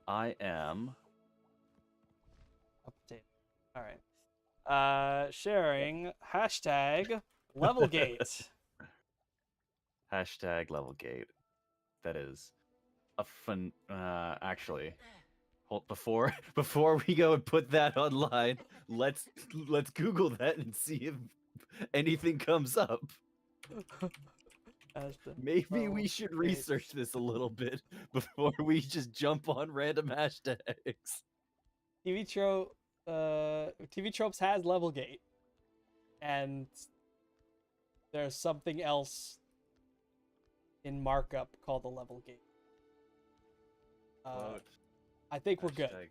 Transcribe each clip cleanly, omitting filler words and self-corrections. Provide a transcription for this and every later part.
I am. Update. All right. Sharing hashtag Levelgate. Hashtag Levelgate. That is a fun. Actually, hold before we go and put that online. Let's Google that and see if anything comes up. Hashtag Maybe we should Levelgate. research this a little bit before we just jump on random hashtags. TV Tropes has Levelgate, and there's something else in markup called the Levelgate. Quote. I think we're good. Hashtag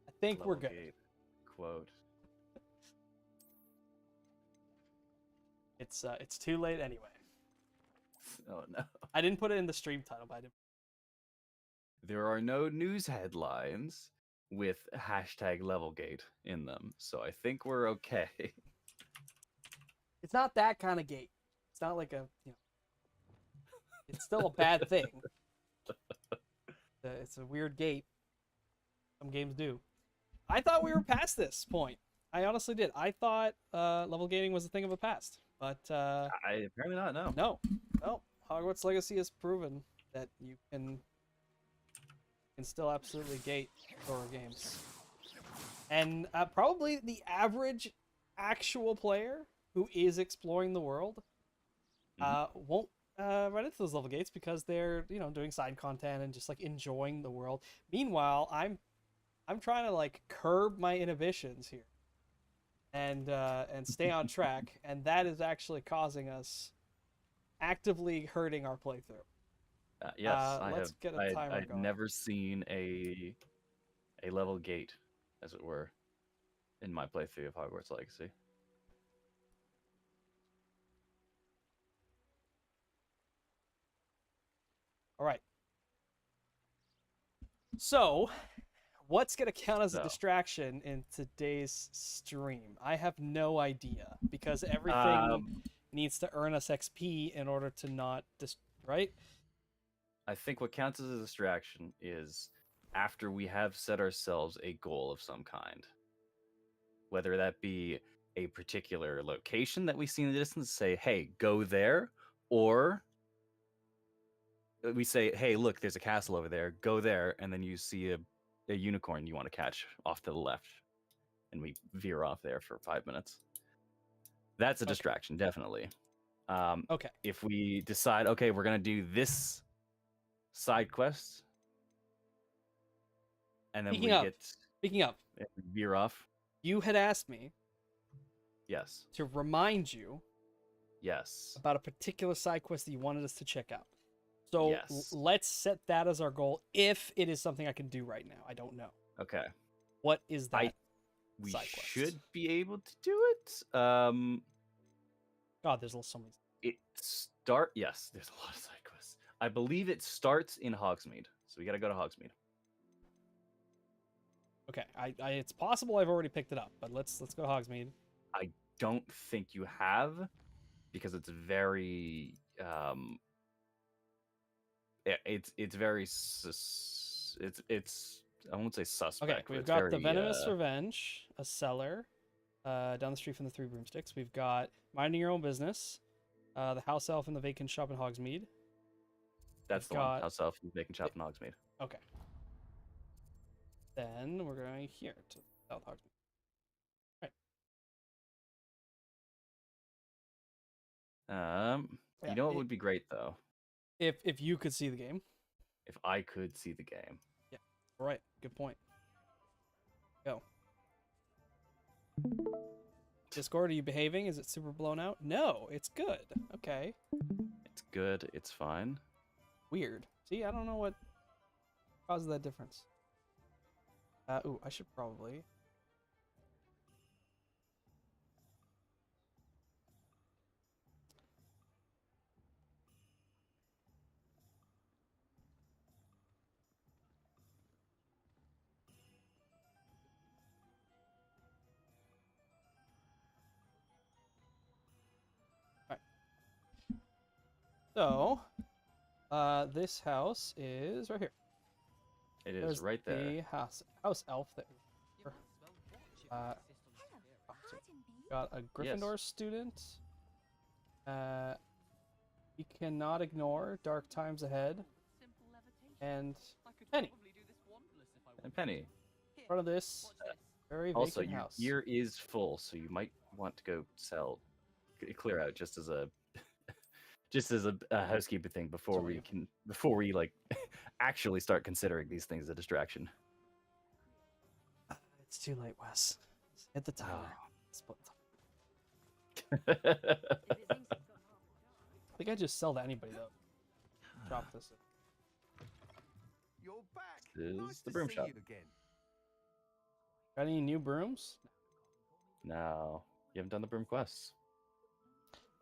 I think we're good. Levelgate. Quote. It's too late anyway. Oh no. I didn't put it in the stream title, but I did. There are no news headlines with hashtag Levelgate in them, so I think we're okay. It's not that kind of gate. It's not like it's still a bad thing. It's a weird gate. Some games do. I thought we were past this point. I honestly did. I thought level gating was a thing of the past, but I apparently not. No. No. Hogwarts Legacy has proven that you can still absolutely gate horror games, and probably the average actual player who is exploring the world won't run into those level gates because they're doing side content and just like enjoying the world. Meanwhile, I'm trying to like curb my inhibitions here and stay on track, and that is actually causing us actively hurting our playthrough. Yes, Let's get a timer I've going. never seen a level gate, as it were, in my playthrough of Hogwarts Legacy. All right. So, what's going to count as a distraction in today's stream? I have no idea because everything needs to earn us XP in order to not right? I think what counts as a distraction is after we have set ourselves a goal of some kind. Whether that be a particular location that we see in the distance, say, hey, go there, or we say, hey, look, there's a castle over there, go there, and then you see a unicorn you want to catch off to the left, and we veer off there for 5 minutes. That's a distraction, definitely. Okay. If we decide, okay, we're going to do this side quest, and then Speaking of, veer off. You had asked me. Yes. To remind you. Yes. About a particular side quest that you wanted us to check out. So yes. Let's set that as our goal. If it is something I can do right now, I don't know. Okay. What is that? We should be able to do it. God, there's so many. Yes, there's a lot of side quests. I believe it starts in Hogsmeade, so we got to go to Hogsmeade. Okay, it's possible I've already picked it up, but let's go to Hogsmeade. I don't think you have, because it's very it's very it's I won't say suspect. Okay, we've got the Venomous Revenge, a cellar, down the street from the Three Broomsticks. We've got Minding Your Own Business, the House Elf and the Vacant Shop in Hogsmeade. That's the one. House Elf and the Vacant Shop in Hogsmeade. Okay. Then we're going here to South Hogsmeade. Right. You know what would be great though? If you could see the game. If I could see the game. Yeah. All right. Good point. Go. Discord, are you behaving? Is it super blown out? No, it's good. Okay. It's good. It's fine. Weird. See, I don't know what causes that difference. Ooh, I should probably. So, this house is right here. It is There's right there. the house elf that uh, got a Gryffindor student. You cannot ignore dark times ahead. And Penny. And Penny. In front of this very Also, vacant your house. gear is full, so you might want to go clear out just as a housekeeping thing before we like actually start considering these things a distraction. It's too late, Wes. Hit the timer. Split. Oh. I think I just sell to anybody though. Drop this in. You're back. This is Nice the to broom see shop. you again. Got any new brooms? No, you haven't done the broom quests.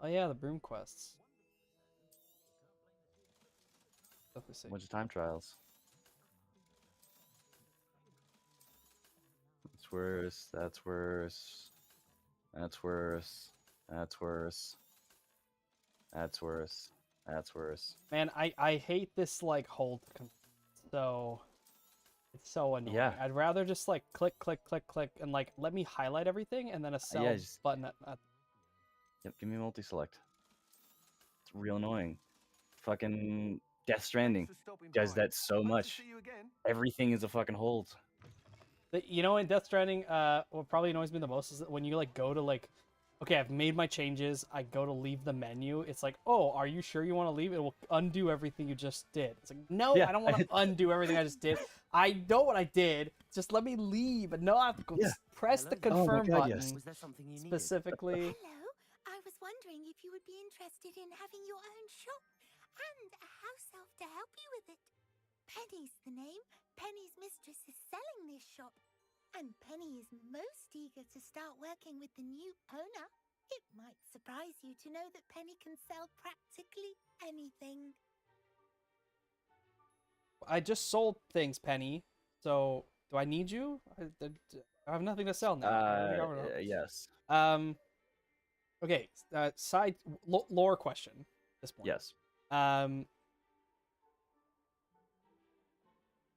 Oh yeah, the broom quests. Definitely say. Bunch of time trials. That's worse. That's worse. That's worse. That's worse. That's worse. That's worse. Man, I hate this like hold. So it's so annoying. Yeah. I'd rather just like click, click, click, click, and like let me highlight everything, and then a sell Yeah, just- button at Yep, give me multi-select. It's real annoying. Fucking Death Stranding Thanks for stopping does by. that so Nice to much. see you again. Everything is a fucking hold. You know, in Death Stranding, what probably annoys me the most is that when you like go to like, okay, I've made my changes. I go to leave the menu. It's like, oh, are you sure you want to leave? It will undo everything you just did. It's like, no, Yeah. I don't want to undo everything I just did. I know what I did. Just let me leave, and no, I have to go Yeah. press the Hello. Oh my confirm God, button yes. Was there something you needed? specifically. Hello, I was wondering if you would be interested in having your own shop and a house elf to help you with it. Penny's the name. Penny's mistress is selling this shop, and Penny is most eager to start working with the new owner. It might surprise you to know that Penny can sell practically anything. I just sold things, Penny. So do I need you? I have nothing to sell now. I already got rid of it. Yes. Okay. Side lore question. At this point. Yes.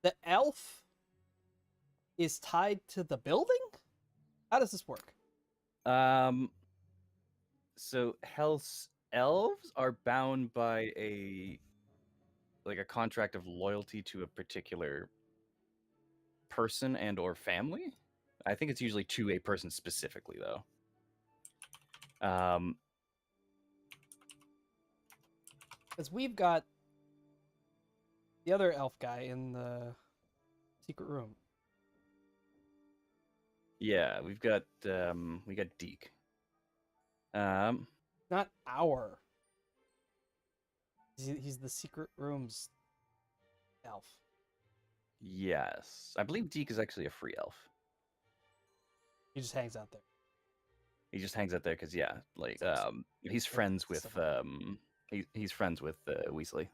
The elf is tied to the building? How does this work? So Hell's elves are bound by a contract of loyalty to a particular person and or family. I think it's usually to a person specifically though. Because we've got the other elf guy in the secret room. Yeah, we got Deke. Not our. He's the secret room's elf. Yes. I believe Deke is actually a free elf. He just hangs out there. He just hangs out there because he's That's friends with simple. he's friends with Weasley.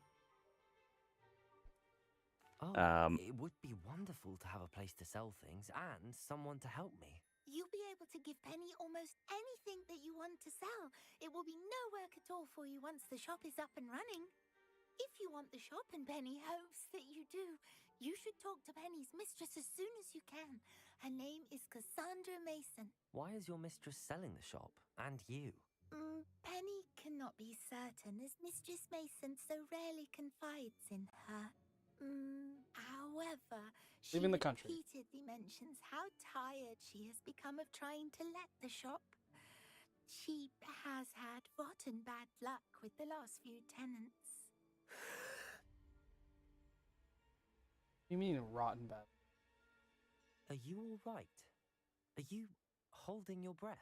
Oh, it would be wonderful to have a place to sell things and someone to help me. You'll be able to give Penny almost anything that you want to sell. It will be no work at all for you once the shop is up and running. If you want the shop and Penny hopes that you do, you should talk to Penny's mistress as soon as you can. Her name is Cassandra Mason. Why is your mistress selling the shop? And you? Penny cannot be certain as Mistress Mason so rarely confides in her. However, she Leaving the country. repeatedly mentions how tired she has become of trying to let the shop. She has had rotten bad luck with the last few tenants. What do you mean rotten bad? Are you all right? Are you holding your breath?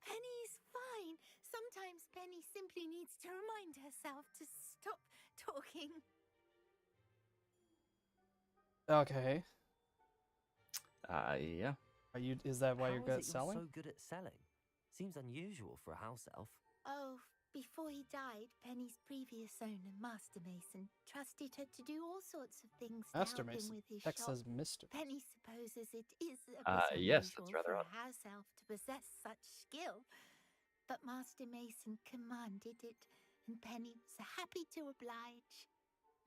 Penny's fine. Sometimes Penny simply needs to remind herself to stop talking. Okay. Yeah. Is that why How you're is good it at selling? so good at selling? Seems unusual for a house elf. Oh, before he died, Penny's previous owner, Master Mason, trusted her to do all sorts of things to Master help Mason. him with his Text shop. says Mr. Penny supposes it is a bit Yes, unusual that's rather for odd. a house elf to possess such skill, but Master Mason commanded it, and Penny was happy to oblige.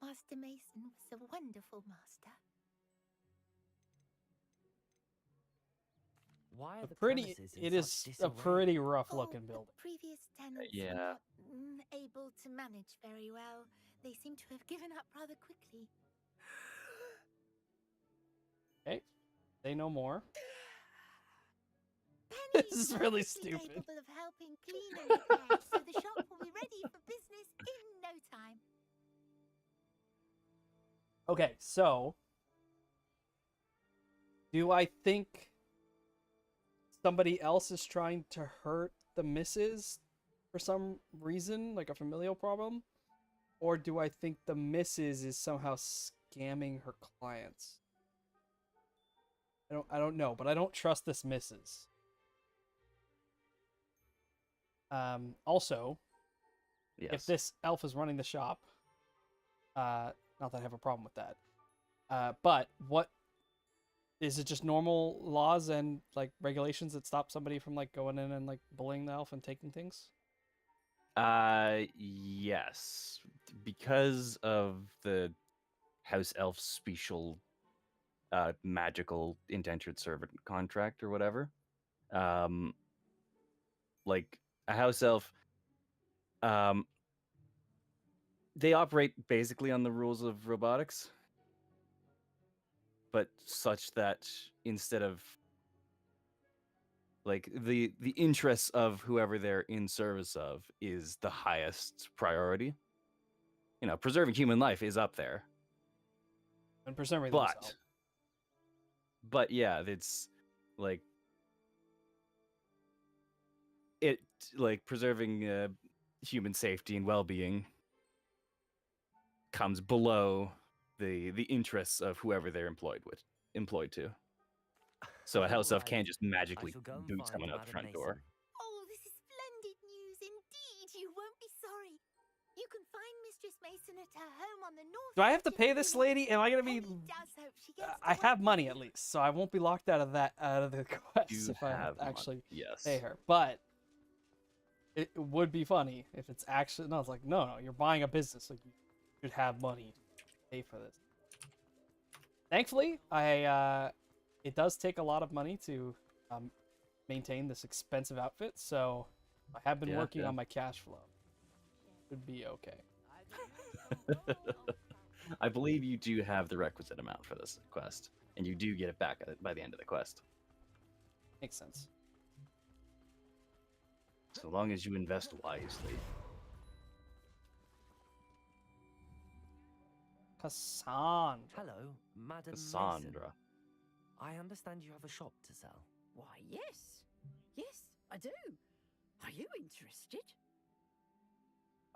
Master Mason was a wonderful master. Why are the Pretty. premises in It such is a disarray? pretty rough Oh, looking the building. previous tenants were Yeah. not able to manage very well. They seem to have given up rather quickly. Okay. Say no more. Penny This is really perfectly stupid. capable of helping clean and repair, so the shop will be ready for business in no time. Okay, so do I think somebody else is trying to hurt the missus for some reason, like a familial problem? Or do I think the missus is somehow scamming her clients? I don't know, but I don't trust this missus. Also, Yes. if this elf is running the shop, not that I have a problem with that. But what is it? Just normal laws and like regulations that stop somebody from like going in and like bullying the elf and taking things? Yes. Because of the house elf special magical indentured servant contract or whatever. Like a house elf, they operate basically on the rules of robotics, but such that instead of like the interests of whoever they're in service of is the highest priority. You know, preserving human life is up there. And preserving But themselves. but yeah, it's like it like preserving human safety and well-being comes below the interests of whoever they're employed to. So a house elf Alright, can't just I magically shall go and boot find someone out the Madam front door. Mason. Oh, this is splendid news indeed. You won't be sorry. You can find Mistress Mason at her home on the north. Do I have to edge of pay the this village. lady? Am I gonna be? Penny does hope she gets to I have work money with at you. least, so I won't be locked out of the quest You if I have have to actually yes. pay her. But it would be funny if it's actually no. It's like no, you're buying a business, like you should have money to pay for this. Thankfully, it does take a lot of money to maintain this expensive outfit, so I have been working Yeah. on my cash flow. Should be okay. I believe you do have the requisite amount for this quest, and you do get it back by the end of the quest. Makes sense. So long as you invest wisely. Cassandra. Hello, Madam Mason. Cassandra. I understand you have a shop to sell. Why, yes. Yes, I do. Are you interested?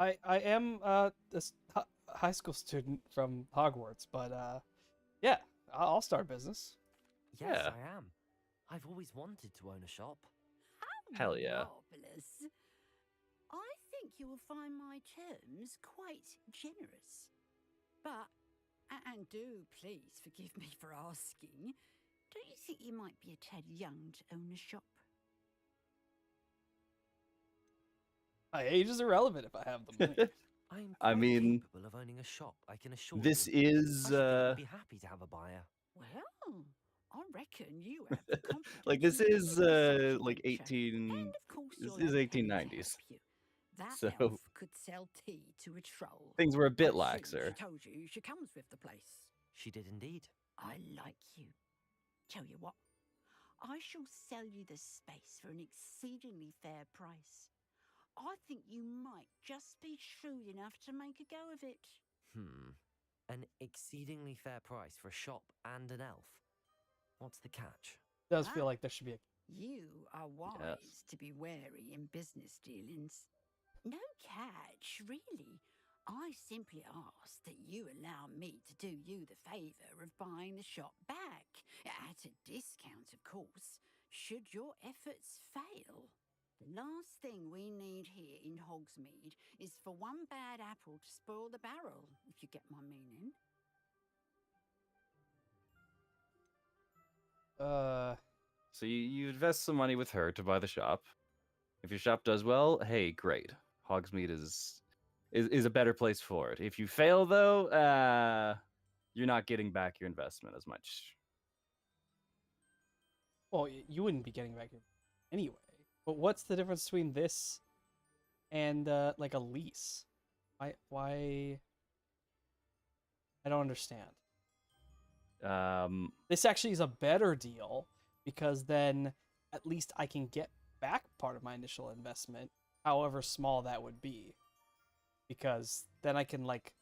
I am this high school student from Hogwarts, but yeah, I'll start a business. Yes, Yeah. I am. I've always wanted to own a shop. Hell yeah. Marvelous. I think you will find my terms quite generous. But, and do please forgive me for asking, don't you think you might be a tad young to own a shop? My age is irrelevant if I have the money. I'm I quite mean, capable of owning a shop, I can assure this you. is I should think you'd be happy to have a buyer. Well, I reckon you have the confidence. like this in is business such like venture. 18 And of course this you'll is have Penny to 1890s. help you. That So elf could sell tea to a troll. things were a bit I assume laxer. She told you she comes with the place. She did indeed. I like you. Tell you what, I shall sell you the space for an exceedingly fair price. I think you might just be shrewd enough to make a go of it. An exceedingly fair price for a shop and an elf. What's the catch? Does feel like there should be a You are wise to be wary in business dealings. No catch, really. I simply ask that you allow me to do you the favour of buying the shop back, at a discount, of course, should your efforts fail. The last thing we need here in Hogsmeade is for one bad apple to spoil the barrel, if you get my meaning. So you invest some money with her to buy the shop. If your shop does well, hey, great. Hogsmeade is is a better place for it. If you fail, though, you're not getting back your investment as much. Well, you wouldn't be getting back your anyway. But what's the difference between this and like a lease? Why? I don't understand. This actually is a better deal because then at least I can get back part of my initial investment, however small that would be. Because then I can like,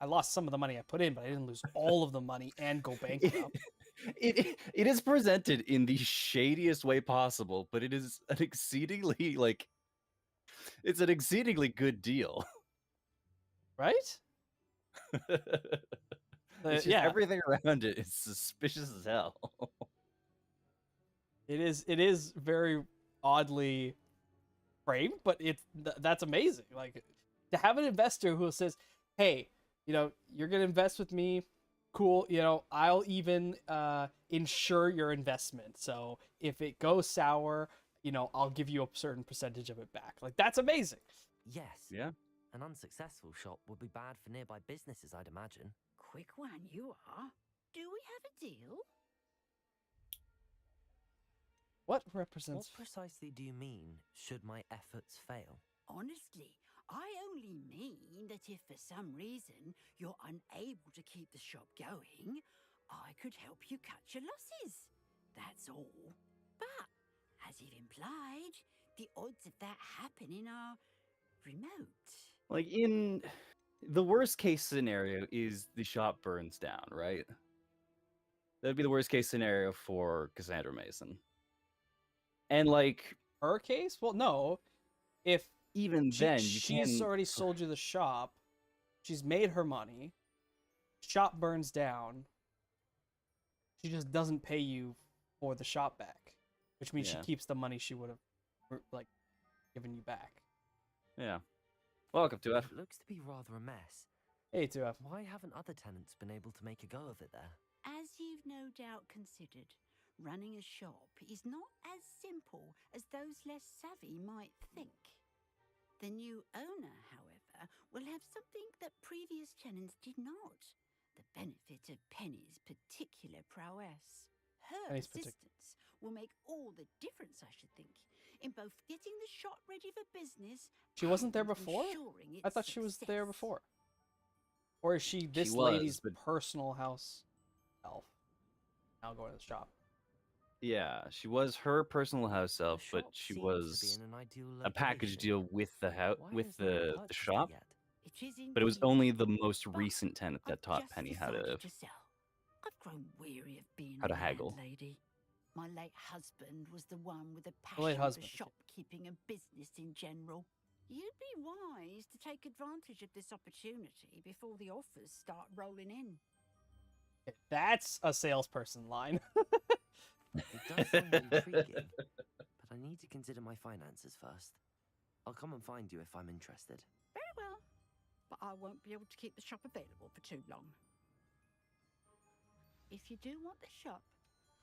I lost some of the money I put in, but I didn't lose all of the money and go bankrupt. It is presented in the shadiest way possible, but it is an exceedingly it's an exceedingly good deal. Right? It's just everything around it is suspicious as hell. It is very oddly framed, but that's amazing. Like to have an investor who says, "Hey, you're gonna invest with me, cool. I'll even insure your investment. So if it goes sour, I'll give you a certain percentage of it back." Like that's amazing. Yes. Yeah. An unsuccessful shop would be bad for nearby businesses, I'd imagine. Quick one, you are. Do we have a deal? What represents? What precisely do you mean, should my efforts fail? Honestly, I only mean that if for some reason you're unable to keep the shop going, I could help you cut your losses. That's all. But, as you've implied, the odds of that happening are remote. Like in the worst case scenario is the shop burns down, right? That'd be the worst case scenario for Cassandra Mason. And like Her case? Well, no. If even then, you she's already sold you the shop, she's made her money, shop burns down, she just doesn't pay you for the shop back, which means she keeps the money she would have like given you back. Yeah. Welcome to it. It looks to be rather a mess. Hey, 2F. Why haven't other tenants been able to make a go of it there? As you've no doubt considered, running a shop is not as simple as those less savvy might think. The new owner, however, will have something that previous tenants did not. The benefit of Penny's particular prowess. Her assistance will make all the difference, I should think, in both getting the shop ready for business. She wasn't there before? I thought she was there before. Or is she this lady's personal house elf? Now going to the shop. Yeah, she was her personal house elf, but she was a package deal with the shop. But it was only the most recent tenant that taught Penny how to I've grown weary of being how to a haggle. landlady. My late husband was the one with a late passion for husband. shopkeeping and business in general. You'd be wise to take advantage of this opportunity before the offers start rolling in. That's a salesperson line. It does sound intriguing, but I need to consider my finances first. I'll come and find you if I'm interested. Very well, but I won't be able to keep the shop available for too long. If you do want the shop,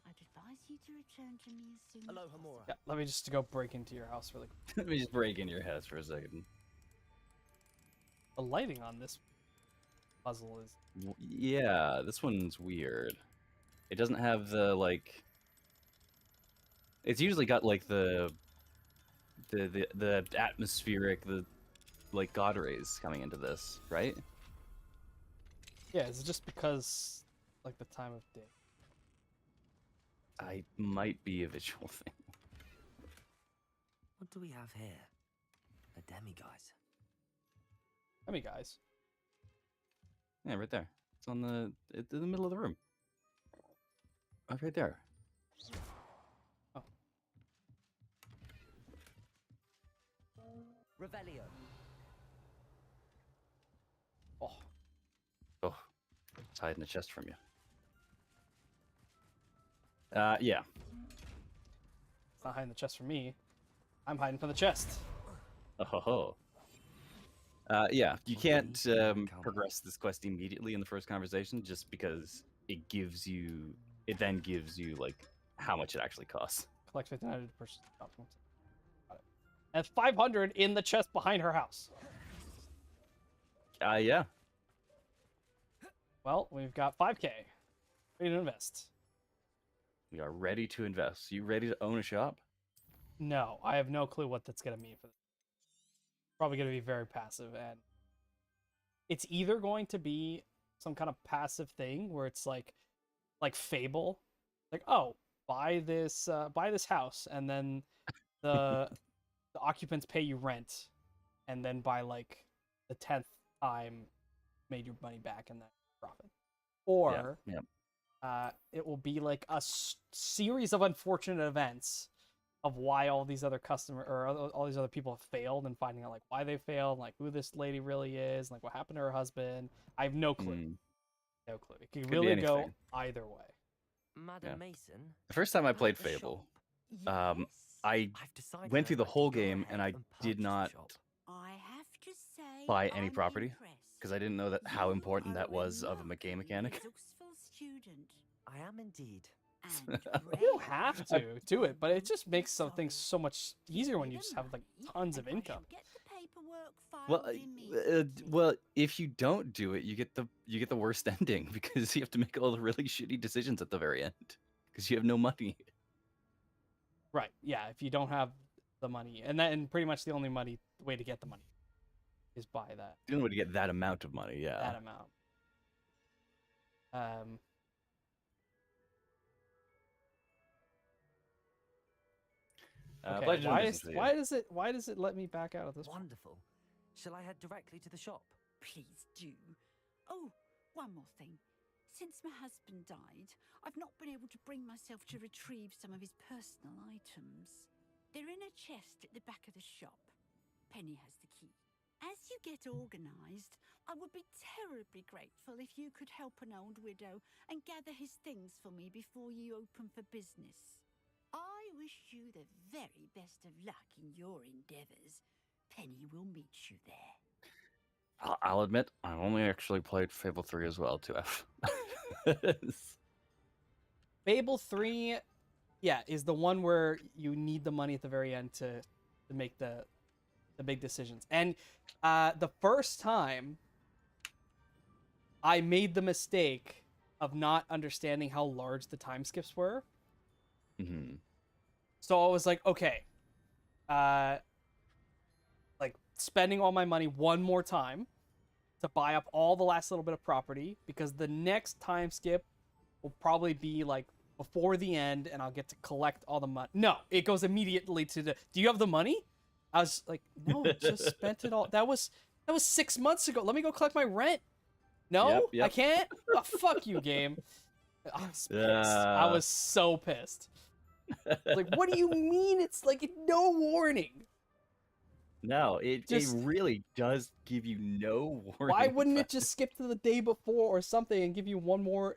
I'd advise you to return to me as soon as possible. Yeah, let me just go break into your house really quick. Let me just break in your house for a second. The lighting on this puzzle is... Yeah, this one's weird. It doesn't have the, like... It's usually got, like, the atmospheric, like, god rays coming into this, right? Yeah, is it just because, like, the time of day? I might be a visual thing. What do we have here? A demiguise. Guys. Yeah, right there. It's it's in the middle of the room. Oh, right there. Oh. Revelio. Oh. Oh, it's hiding the chest from you. Yeah. It's not hiding the chest from me. I'm hiding from the chest. Oh ho ho. Yeah, you can't progress this quest immediately in the first conversation just because it then gives you like how much it actually costs. Collect 1,500 purchase. Got it. And 500 in the chest behind her house. Yeah. Well, we've got 5K. Ready to invest. We are ready to invest. You ready to own a shop? No, I have no clue what that's gonna mean for them. Probably gonna be very passive, and it's either going to be some kind of passive thing where it's like Fable, like, oh, buy this house, and then the occupants pay you rent, and then by like the 10th time made your money back and then profit. Or it will be like a series of unfortunate events of why all these other all these other people have failed, and finding out like why they failed, like who this lady really is, like what happened to her husband. I have no clue. No clue. It could really go either way. Madam Mason. The first time I played the Fable, shop. I went through the whole game and I did not I have to say, buy any I'm property impressed. because I didn't know that how You important that are a was of a game lovely, mechanic. resourceful student. I am indeed. And You don't brave. have to do it, but it just makes some things so much easier when you just have like tons of And I income. shall get the paperwork Well, filed immediately. well, if you don't do it, you get the worst ending because you have to make all the really shitty decisions at the very end because you have no money. Right. Yeah. If you don't have the money, and pretty much the only way to get the money is by that The only way to get that amount of money, yeah. that amount. Okay. Blade Journalism for you. Why does it let me back out of this one? Wonderful. Shall I head directly to the shop? Please do. Oh, one more thing. Since my husband died, I've not been able to bring myself to retrieve some of his personal items. They're in a chest at the back of the shop. Penny has the key. As you get organised, I would be terribly grateful if you could help an old widow and gather his things for me before you open for business. I wish you the very best of luck in your endeavours. Penny will meet you there. I'll admit, I only actually played Fable 3 as well, 2F. Fable 3, yeah, is the one where you need the money at the very end to make the big decisions. And the first time, I made the mistake of not understanding how large the time skips were. Mm-hmm. So I was like, okay, like spending all my money one more time to buy up all the last little bit of property, because the next time skip will probably be like before the end and I'll get to collect all the money. No, it goes immediately to the, do you have the money? I was like, no, I just spent it all. That was 6 months ago. Let me go collect my rent. No, Yep. I can't. Oh, fuck you, game. I was pissed. I was so pissed. Like, what do you mean? It's like no warning. No, it really does give you no warning. Why wouldn't it just skip to the day before or something and give you one more,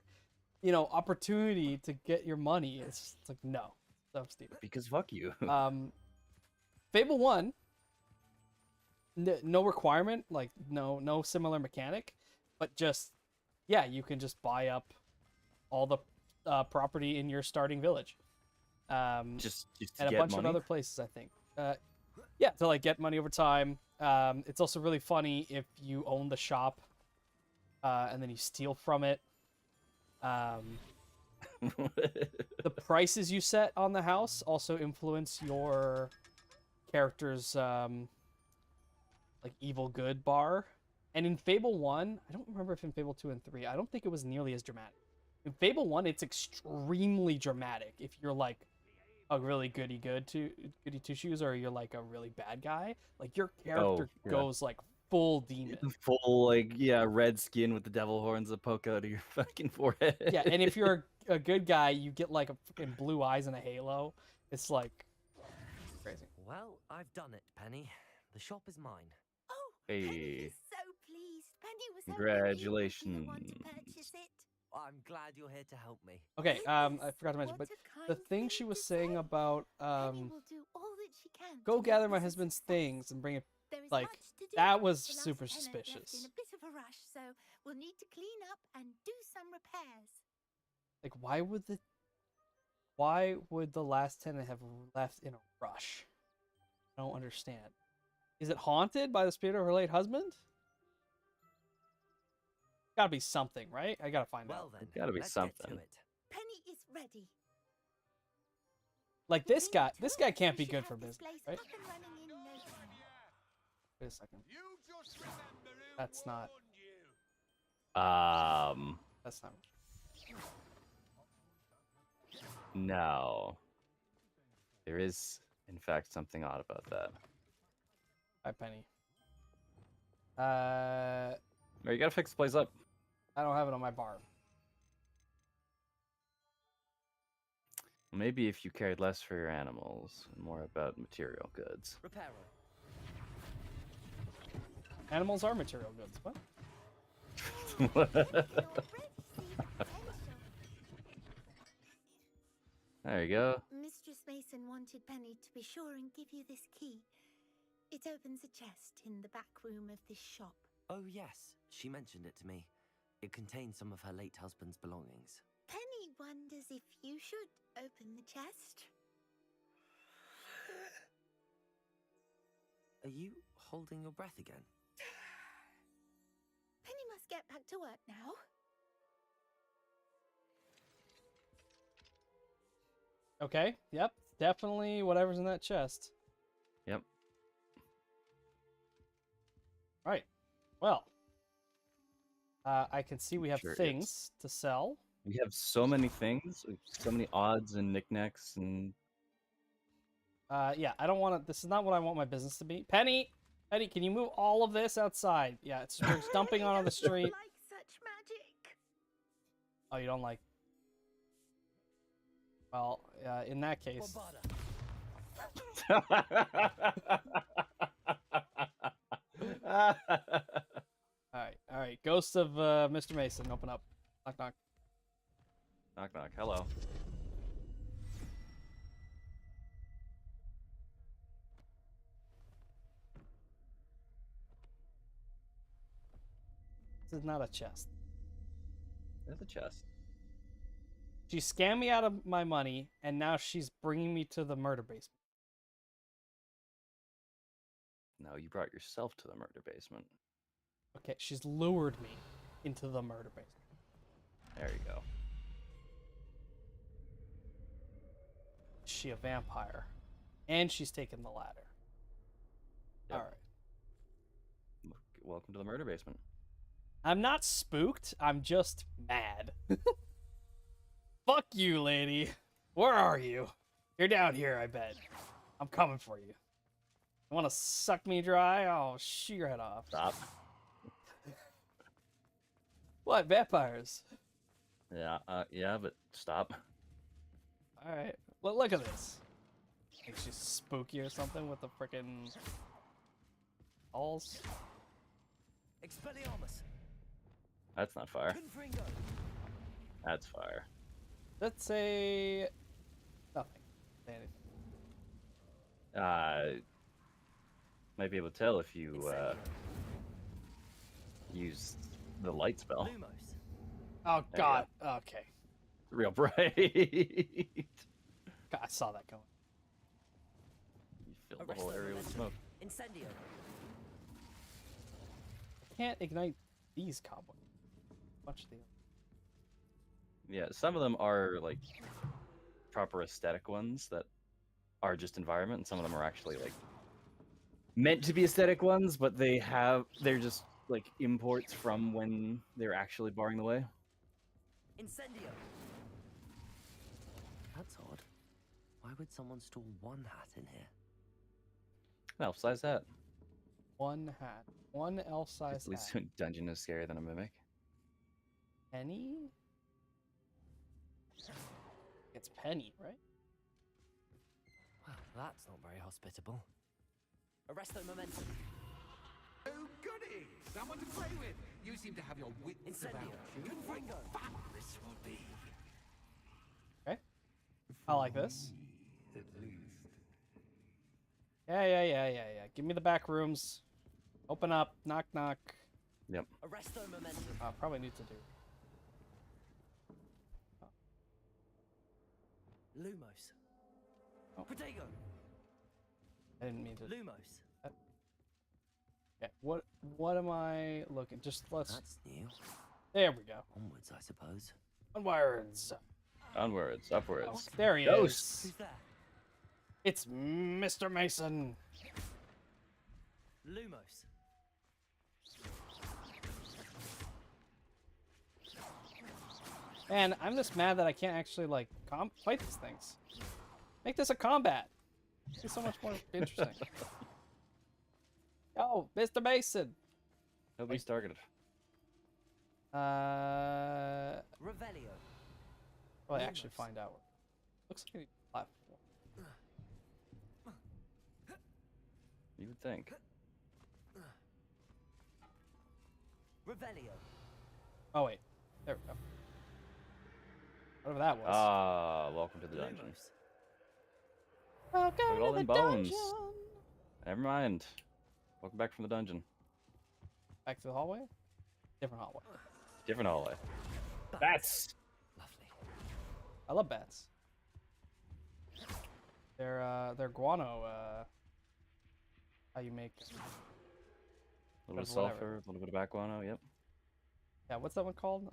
opportunity to get your money? It's like, no, so stupid. Because fuck you. Fable 1, no requirement, like no similar mechanic, but just, yeah, you can just buy up all the property in your starting village. Just to and a get bunch money? of other places, I think. Yeah, to like get money over time. It's also really funny if you own the shop, and then you steal from it. The prices you set on the house also influence your character's like evil good bar. And in Fable 1, I don't remember if in Fable 2 and 3, I don't think it was nearly as dramatic. In Fable 1, it's extremely dramatic if you're like a really goody two shoes, or you're like a really bad guy. Like your character goes like full demon. Full red skin with the devil horns that poke out of your fucking forehead. Yeah, and if you're a good guy, you get like a fucking blue eyes and a halo. It's like crazy. Well, I've done it, Penny. The shop is mine. Oh, Hey. Penny is so pleased. Penny was Congratulations. hoping you'd be the one to purchase it. I'm glad you're here to help me. Okay, Goodness, I forgot to mention, what but a the kind thing thing she was to saying say. about Penny will do all that she can go to gather make my this a husband's success. things and bring it. There is like, much to do. that was The last super tenant left suspicious. in a bit of a rush, so we'll need to clean up and do some repairs. Like, why would the last tenant have left in a rush? I don't understand. Is it haunted by the spirit of her late husband? Gotta be something, right? I gotta find Well out. then, Gotta be let's get to something. it. Penny is ready. Like this guy. Penny This told guy us can't we be should good have for this business, place right? up and running in no time. Wait a second. You just remember who That's not. warned you. That's not. No. There is, in fact, something odd about that. Hi, Penny. Or you gotta fix the place up. I don't have it on my bar. Maybe if you cared less for your animals and more about material goods. Repairer. Animals are material goods. What? Penny already sees potential. There you go. Mistress Mason wanted Penny to be sure and give you this key. It opens a chest in the back room of this shop. Oh yes, she mentioned it to me. It contains some of her late husband's belongings. Penny wonders if you should open the chest. Are you holding your breath again? Penny must get back to work now. Okay. Yep. Definitely whatever's in that chest. Yep. Right. Well. I can see we have Sure is. things to sell. We have so many things, so many odds and knickknacks, and Yeah, I don't want to. This is not what I want my business to be. Penny! Penny, can you move all of this outside? Yeah, it's we're just dumping on the street. Like such magic. Oh, you don't like. Well, in that case. All right. Ghost of Mr. Mason, open up. Knock, knock. Knock knock. Hello. This is not a chest. There's a chest. She scammed me out of my money, and now she's bringing me to the murder basement. No, you brought yourself to the murder basement. Okay, she's lured me into the murder basement. There you go. Is she a vampire? And she's taken the ladder. Yep. All right. Welcome to the murder basement. I'm not spooked. I'm just mad. Fuck you, lady. Where are you? You're down here, I bet. I'm coming for you. You want to suck me dry? I'll shoot your head off. Stop. What, vampires? Yeah, yeah, but stop. All right. Look at this. Think she's spooky or something with the frickin' balls? Expelliarmus. That's not fire. Confringo. That's fire. Let's say nothing. Say anything. Might be able to tell if you Incendio. use the light spell. Lumos. Oh There you God. Okay. Real bright. You God, I saw that going. filled the whole area with smoke. Incendio. Can't ignite these cobwebs. Much of the. Yeah, some of them are like proper aesthetic ones that are just environment, and some of them are actually like meant to be aesthetic ones, but they're just like imports from when they're actually barring the way. Incendio. That's odd. Why would someone store one hat in here? Elf size hat. One hat. One elf-size At least hat. dungeon is scarier than a mimic. Penny? It's Penny, right? Well, that's not very hospitable. Arresto momentum. Oh, goody! Someone to play with. You seem to have your wits about Incendio. you. What Confringo. fun this will be. Okay. I like this. At least. Yeah. Give me the back rooms. Open up. Knock, knock. Arresto momentum. Probably need to do. Lumos. Oh. Protego. I didn't mean to. Lumos. Okay. What am I looking? Just let's. That's new. There we go. Onwards, I suppose. Onwards. Onwards, upwards. Oh, there he Ghost. is. It's Mr. Mason. Lumos. And I'm just mad that I can't actually like fight these things. Make this a combat. It's so much more interesting. Oh, Mr. Mason. Nobody's targeted. Well, Revelio. I actually find out. Looks like a platform. You would think. Revelio. Oh wait, there we go. Whatever that was. Ah, welcome to the dungeon. Lumos. Welcome Look at all to the them bones. dungeon. Never mind. Welcome back from the dungeon. Back to the hallway. Different hallway. Different hallway. Bats. Lovely. I love bats. They're guano. How you make? A little bit of Whatever. sulfur, a little bit of back guano, yep. Yeah, what's that one called?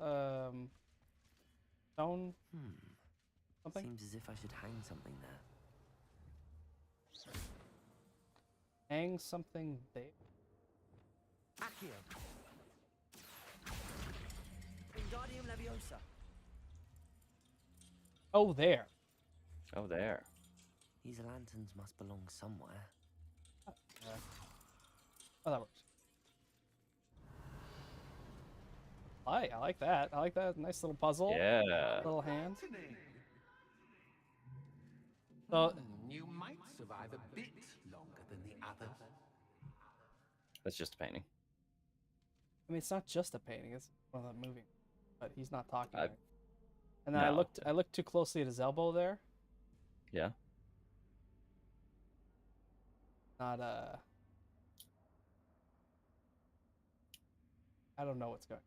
Stone something. Seems as if I should hang something there. Hang something there. Accio. Wingardium Leviosa. Oh, there. Oh, there. These lanterns must belong somewhere. Oh, that works. I like that. I like that. Nice little puzzle. Yeah. Little hand. Anthony. So, You might survive a bit longer than the others. That's just a painting. I mean, it's not just a painting. It's one of them moving, but he's not talking. I- right? And then I No. looked too closely at his elbow there. Yeah. Not I don't know what's going.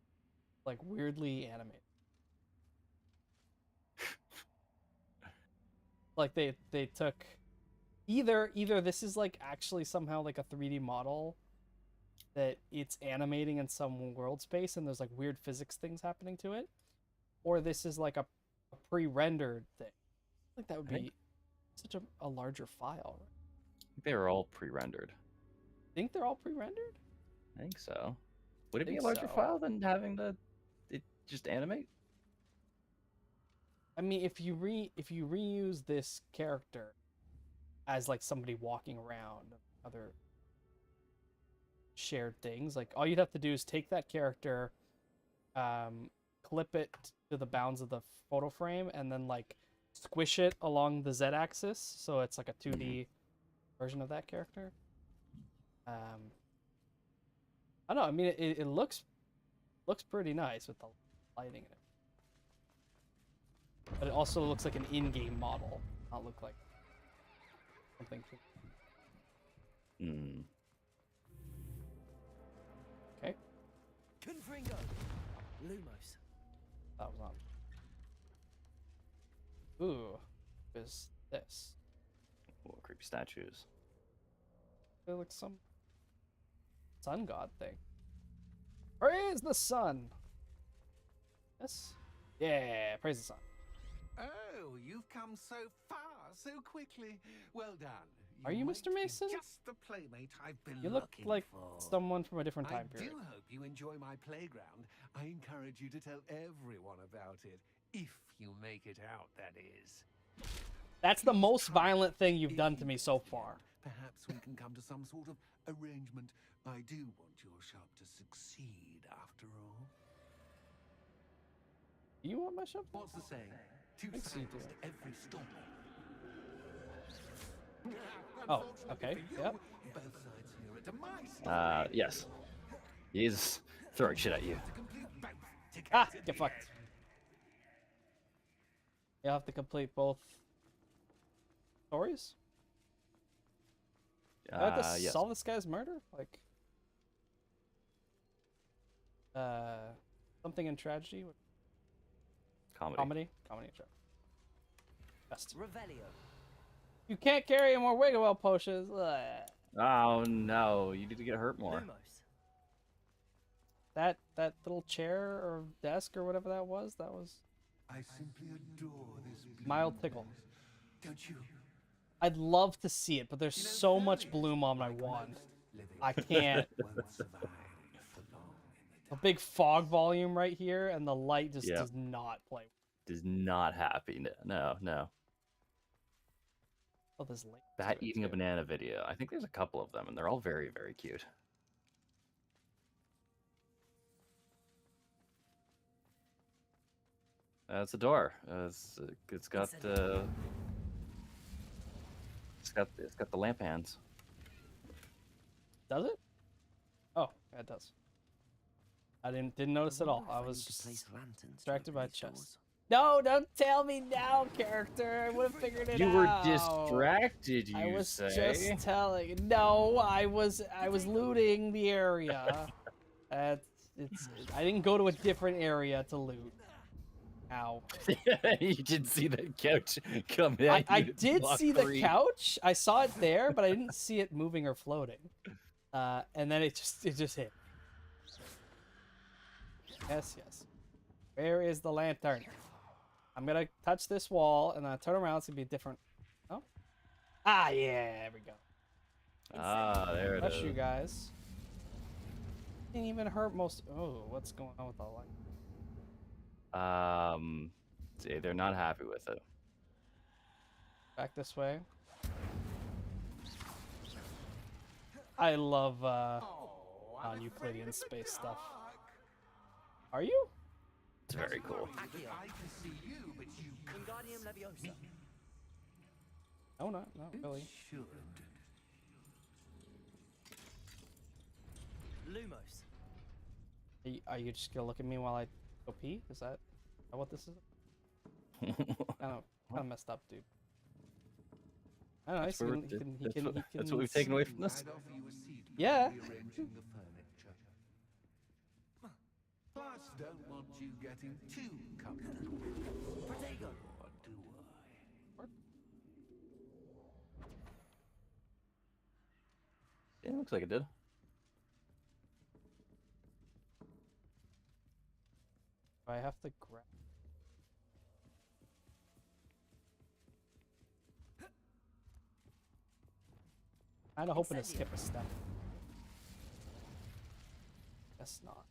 Like weirdly animated. Like they took either this is like actually somehow like a 3D model that it's animating in some world space and there's like weird physics things happening to it, or this is like a pre-rendered thing. Like that would I think- be such a larger file. Right? I think they were all pre-rendered. Think they're all pre-rendered? I think so. Would it be a Think larger so. file than having it just animate? I mean, if you reuse this character as like somebody walking around other shared things, like all you'd have to do is take that character, clip it to the bounds of the photo frame, and then like squish it along the Z-axis, so it's like a 2D version of that character. I don't know. I mean, it looks pretty nice with the lighting in it. But it also looks like an in-game model, not look like something. Hmm. Okay, Confringo. Lumos. that was on. Ooh, what is this? Ooh, creepy statues. They're like some sun god thing. Praise the sun. Yes. Yeah, praise the sun. Oh, you've come so far so quickly. Well done. Are you might Mr. be Mason? Just the playmate I've been You look looking like for. someone from a different time I period. do hope you enjoy my playground. I encourage you to tell everyone about it, if you make it out, that is. That's the Please most try violent thing you've if done to you me so can. far. Perhaps we can come to some sort of arrangement. I do want your shop to succeed, after all. Do you want my shop? What's the saying? Two Thanks, sides you to do. every story. Oh, okay, yep. Both sides hear it to my story. Yes. He's throwing shit at you. To complete both, to Ah, get to get the fucked. end. You have to complete both stories? Do I have to Yes. solve this guy's murder? Like, something in tragedy? Comedy. Comedy and tragedy. Best. Revelio. You can't carry any more Wiggle potions. Ugh. Oh no, you need to get hurt more. Lumos. that little chair or desk or whatever that was. That was I simply adore this mild tickle. Don't you? I'd love to see it, but there's so much bloom on my wand. I can't. Won't survive for long in the A big fog volume right here, and the light just Yeah. does not play. Is not happy. No. Oh, there's light. Bat eating a banana video. I think there's a couple of them, and they're all very, very cute. It's a door. It's got it's got the lamp hands. Does it? Oh, yeah, it does. I didn't notice at all. I was distracted by chest. No, don't tell me now, character. I would have figured it out. You were distracted, you I was say? just telling. No, I was looting the area. I didn't go to a different area to loot. Ow. You didn't see that couch come in. I did see the couch. I saw it there, but I didn't see it moving or floating. And then it just hit. Yes. Where is the lantern? I'm gonna touch this wall and then I turn around. It's gonna be different. Oh. Ah, yeah. There we go. Ah, there it Bless is. you guys. Didn't even hurt most. Oh, what's going on with the light? See, they're not happy with it. Back this way. I love non-Euclidean space stuff. Are you? It's very cool. I can see you, but you Wingardium Leviosa. No, not really. should. Lumos. Are you just gonna look at me while I go pee? Is that what this is? Kind of messed up, dude. I don't know. That's He what can that's what we've taken away from this. I'd offer you a seat Yeah. rearranging the furniture. Plus, don't want you getting too comfortable. Protego. Or do I? Yeah, looks like it did. I have to grab. Kinda hoping to skip a step. Guess not.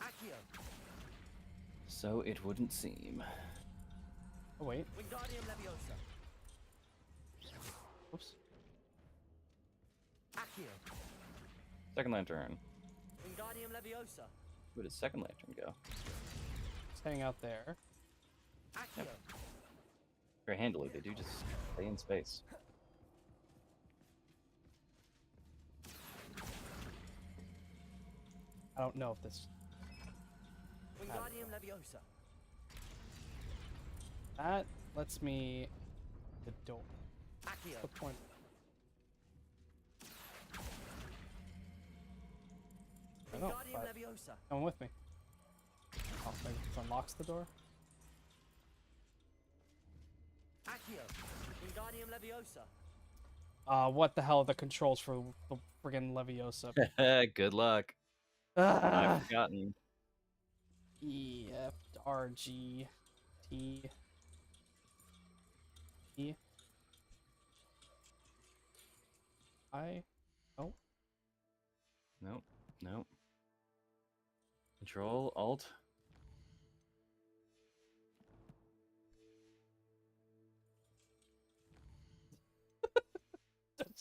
Accio. So it wouldn't seem. Oh wait. Wingardium Leviosa. Oops. Accio. Second lantern. Wingardium Leviosa. Where did second lantern go? Just hang out there. Accio. Very handily, they do just stay in space. I don't know if this. Wingardium Leviosa. That lets me. The door. Accio. What's the point? I don't know. Wingardium But Leviosa. come with me. Oh, maybe it unlocks the door. Accio. Wingardium Leviosa. What the hell are the controls for the friggin' Leviosa? Good luck. Ah, I've forgotten. E F R G T E I. Oh, Nope. Control, Alt.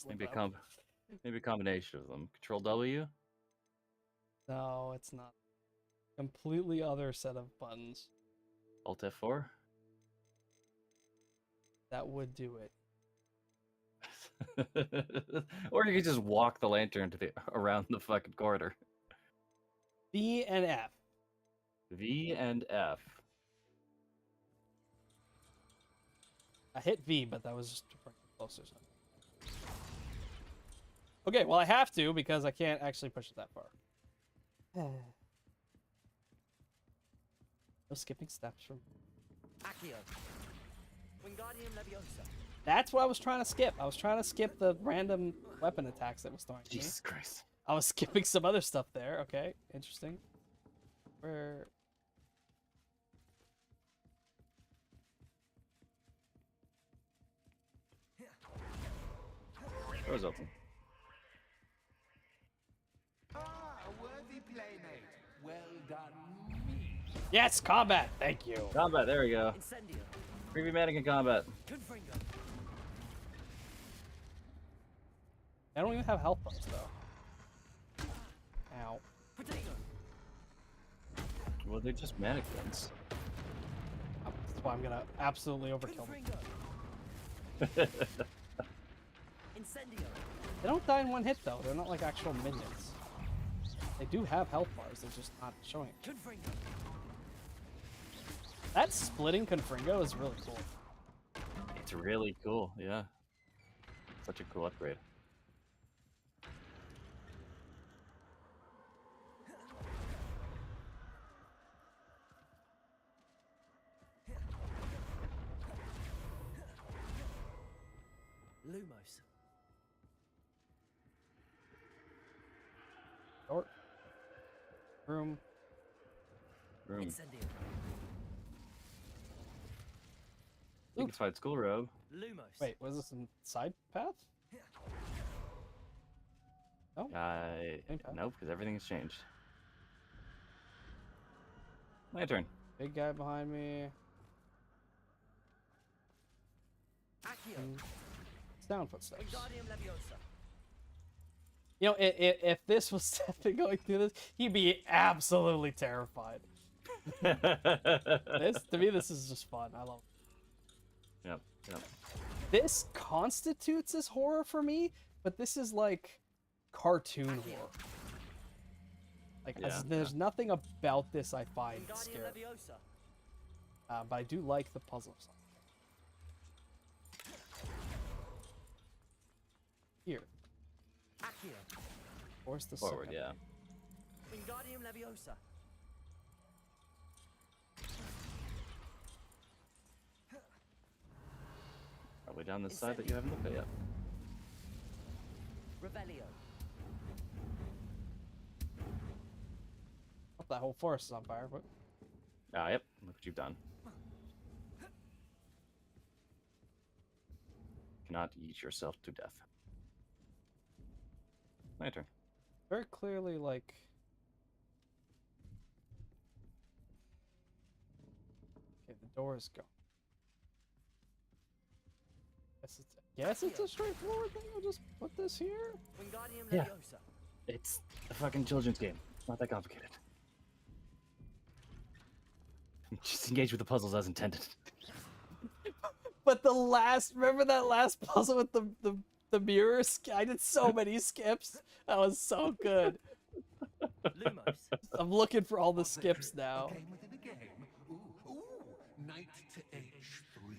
Maybe a combination of them. Control W. no, it's not. Completely other set of buttons. Alt F4. That would do it. Or you could just walk the lantern around the fucking corridor. V and F. V and F. I hit V, but that was just to bring it closer. So. Okay, well I have to because I can't actually push it that far. No skipping steps from. Accio. Wingardium Leviosa. That's what I was trying to skip. I was trying to skip the random weapon attacks that was throwing at me. Jesus Christ. I was skipping some other stuff there. Okay, interesting. Where? Door's open. Ah, a worthy playmate. Well done, me. Yes, combat. Thank you. Combat, there we go. Incendio. Preview mannequin combat. Confringo. I don't even have health bars though. Ow. Potato. Well, they're just mannequins. That's why I'm gonna absolutely overkill them. Confringo. Incendio. They don't die in one hit though. They're not like actual minions. They do have health bars. They're just not showing it. Confringo. That splitting Confringo is really cool. It's really cool, yeah. Such a cool upgrade. Lumos. Short. Room. Room. Incendio. I think it's fight school robe. Lumos. Wait, was this a side path? No? Same path. Nope, because everything has changed. My turn. Big guy behind me. Accio. And sound footsteps. Wingardium Leviosa. You know, if this was Stefan going through this, he'd be absolutely terrified. This, to me, this is just fun. I love it. Yep, yep. This constitutes as horror for me, but this is like cartoon horror. Like, Yeah, there's nothing about this I find Wingardium scary. Leviosa. But I do like the puzzles. Here, Accio. force the Forward, second. yeah. Wingardium Leviosa. Probably down this side that you haven't looked at yet. Revelio. Oh, that whole forest is on fire, but Ah, yep. Look what you've done. Cannot eat yourself to death. My turn. very clearly, like, okay, the door is gone. Guess it's a straightforward thing. I'll just put this here. Wingardium Yeah. Leviosa. It's a fucking children's game. It's not that complicated. Just engage with the puzzles as intended. But the last, remember that last puzzle with the mirrors? I did so many skips. That was so good. Lumos. I'm looking for all the skips now. A game within a game. Ooh, knight to h3.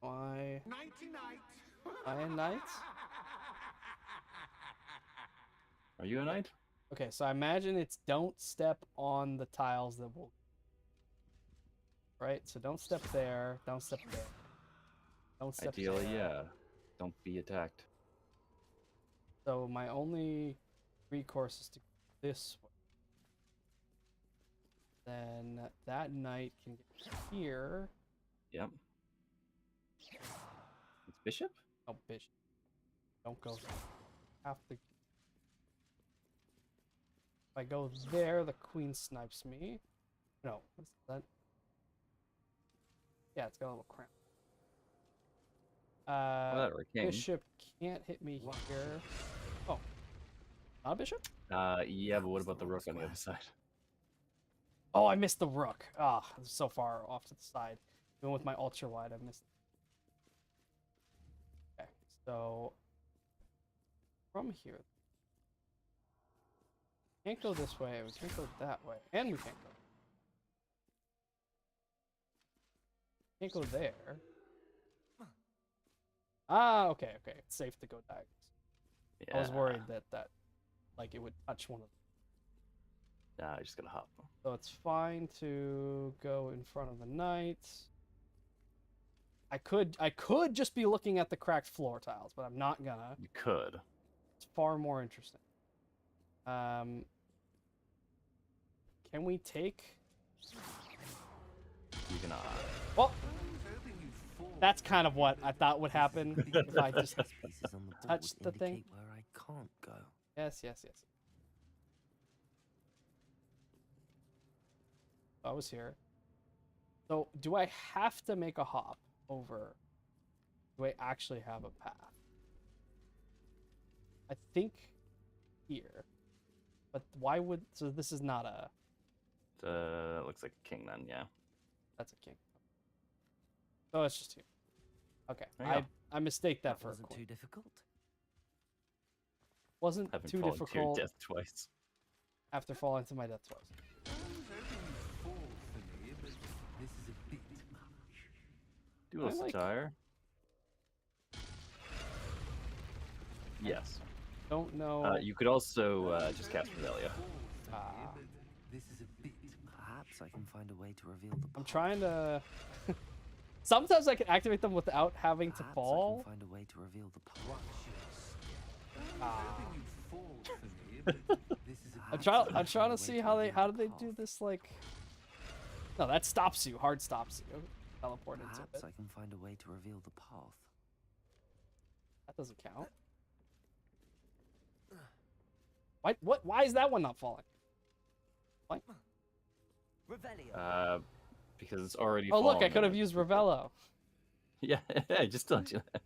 Why? Nighty night. I a knight? Are you a knight? Okay, so I imagine it's don't step on the tiles that will. Right? So don't step there. Don't step there. Don't step Ideally, there. yeah. Don't be attacked. So my only recourse is to go this way. Then that knight can get here. Yep. It's bishop? Oh, bishop. Don't go there. Have to. If I go there, the queen snipes me. No, what's that? Yeah, it's got a little crown. Well, that or a king. Bishop can't hit me here. Oh, not a bishop? Yeah, but what about the rook on the other side? Oh, I missed the rook. Ah, it's so far off to the side. Even with my ultra wide, I missed. Okay, so from here, can't go this way. We can't go that way, and we can't go. Can't go there. Ah, okay, okay. It's safe to go diagonals. Yeah. I was worried that like it would touch one of them. Nah, I just gotta hop. So it's fine to go in front of the knight. I could just be looking at the cracked floor tiles, but I'm not gonna. You could. It's far more interesting. Can we take? You cannot. Well, that's kind of what I thought would happen if I just Chess pieces on the board touched the thing. indicate where I can't go. Yes. I was here. So, do I have to make a hop over? Do I actually have a path? I think here. But why would... So this is not a... Looks like a king then, yeah. That's a king. Oh, it's just here. Okay. There you go. I mistake that for a wasn't queen. too difficult. Wasn't Having too fallen to your difficult death twice. after falling to my death twice. I was hoping you'd fall for me, but this is a bit much. Dual I like- satire. Yes. Don't know. You could also just cast Revelia. Ah. This is a bit much. Perhaps I can find a way to reveal the path. I'm trying to... Sometimes I can activate them without having to Perhaps fall. I can find a way to reveal the path. Watch your step. I was Ah. hoping you'd fall for me, but this is a I'm bit trying. much. I'm trying to see how do they do this like. No, that stops you. Hard stops you. Teleport into Perhaps it. I can find a way to reveal the path. That doesn't count. Why? What? Why is that one not falling? Revelio. Because it's already. Oh look, I fallen could have there. used Ravello. Yeah, I just told you that.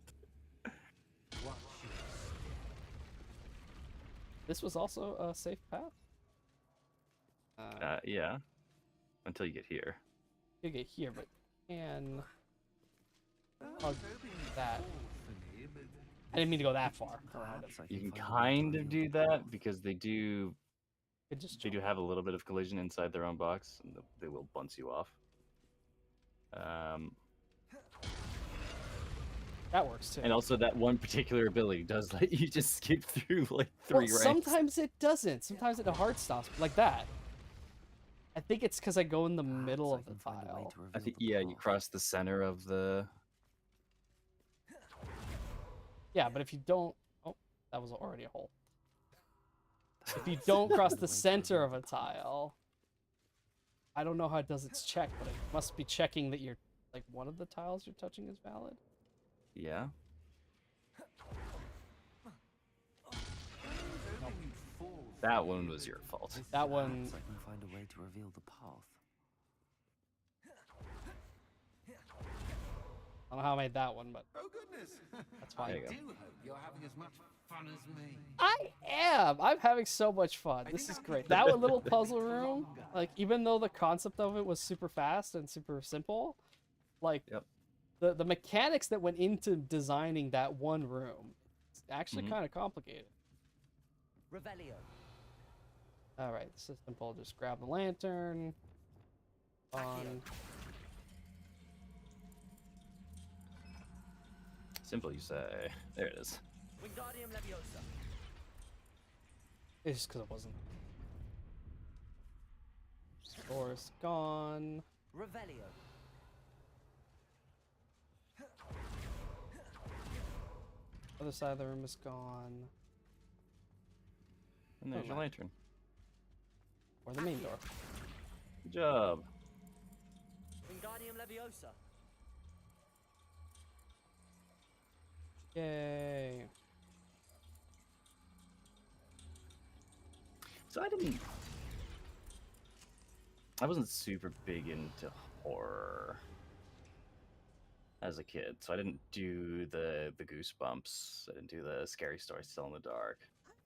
Watch your step. This was also a safe path. Yeah. Until you get here. You get here, but and I was hug hoping you'd that. fall for me, but I didn't mean to go that far around it. Perhaps I You can find a way to kind of reveal do the path. that because they do It just They do have a little bit of collision inside their own box, and they will bounce you off. that works too. And also that one particular ability does let you just skip through like Well, three ranks. sometimes it doesn't. Sometimes it hard stops like that. I think it's because I go in the middle of the Perhaps I can find a way tile. to I reveal think the yeah, you path. cross the center of the. Yeah, but if you don't, oh, that was already a hole. If you Perhaps don't I cross can the find a way to center of reveal a the path. tile, I don't know how it does its check, but it must be checking that you're like one of the tiles you're touching is valid. Yeah. hoping you'd fall for That me, one was but your fault. this That is one, Perhaps I can find a way to reveal the path. I don't know how I made that one, but Oh goodness! That's I fine. There you do go. hope you're having as much fun as me. I am. I'm having so much fun. I This think is I'll great. keep That it one little a puzzle bit room, longer. like even though the concept of it was super fast and super simple, like Yep. the mechanics that went into designing that one room, it's actually Mhm. kind of complicated. Revelio. All right, this is simple. Just grab the lantern. On. Simple, you say. There it is. Wingardium Leviosa. It's just because it wasn't. Door's gone. Revelio. Other side of the room is gone. And there's Oh, your my. lantern. Or the main door. Good job. Wingardium Leviosa. Yay. So I wasn't super big into horror as a kid, so I didn't do the Goosebumps. I didn't do the Scary Stories to Tell in the Dark.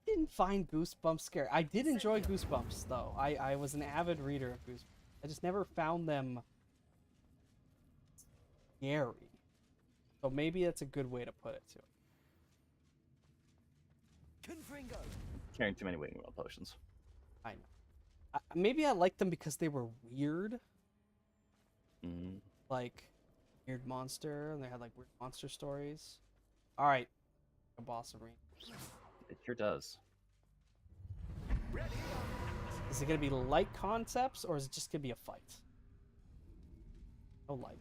Didn't find Goosebumps scary. I did enjoy Goosebumps though. I was an avid reader of Goosebumps. I just never found them scary. So maybe that's a good way to put it too. Confringo. Carrying too many waiting well potions. I know. Maybe I liked them because they were weird, Mm. like weird monster, and they had like weird monster stories. All right, a boss arena. It sure does. Is it gonna be light concepts or is it just gonna be a fight? No light.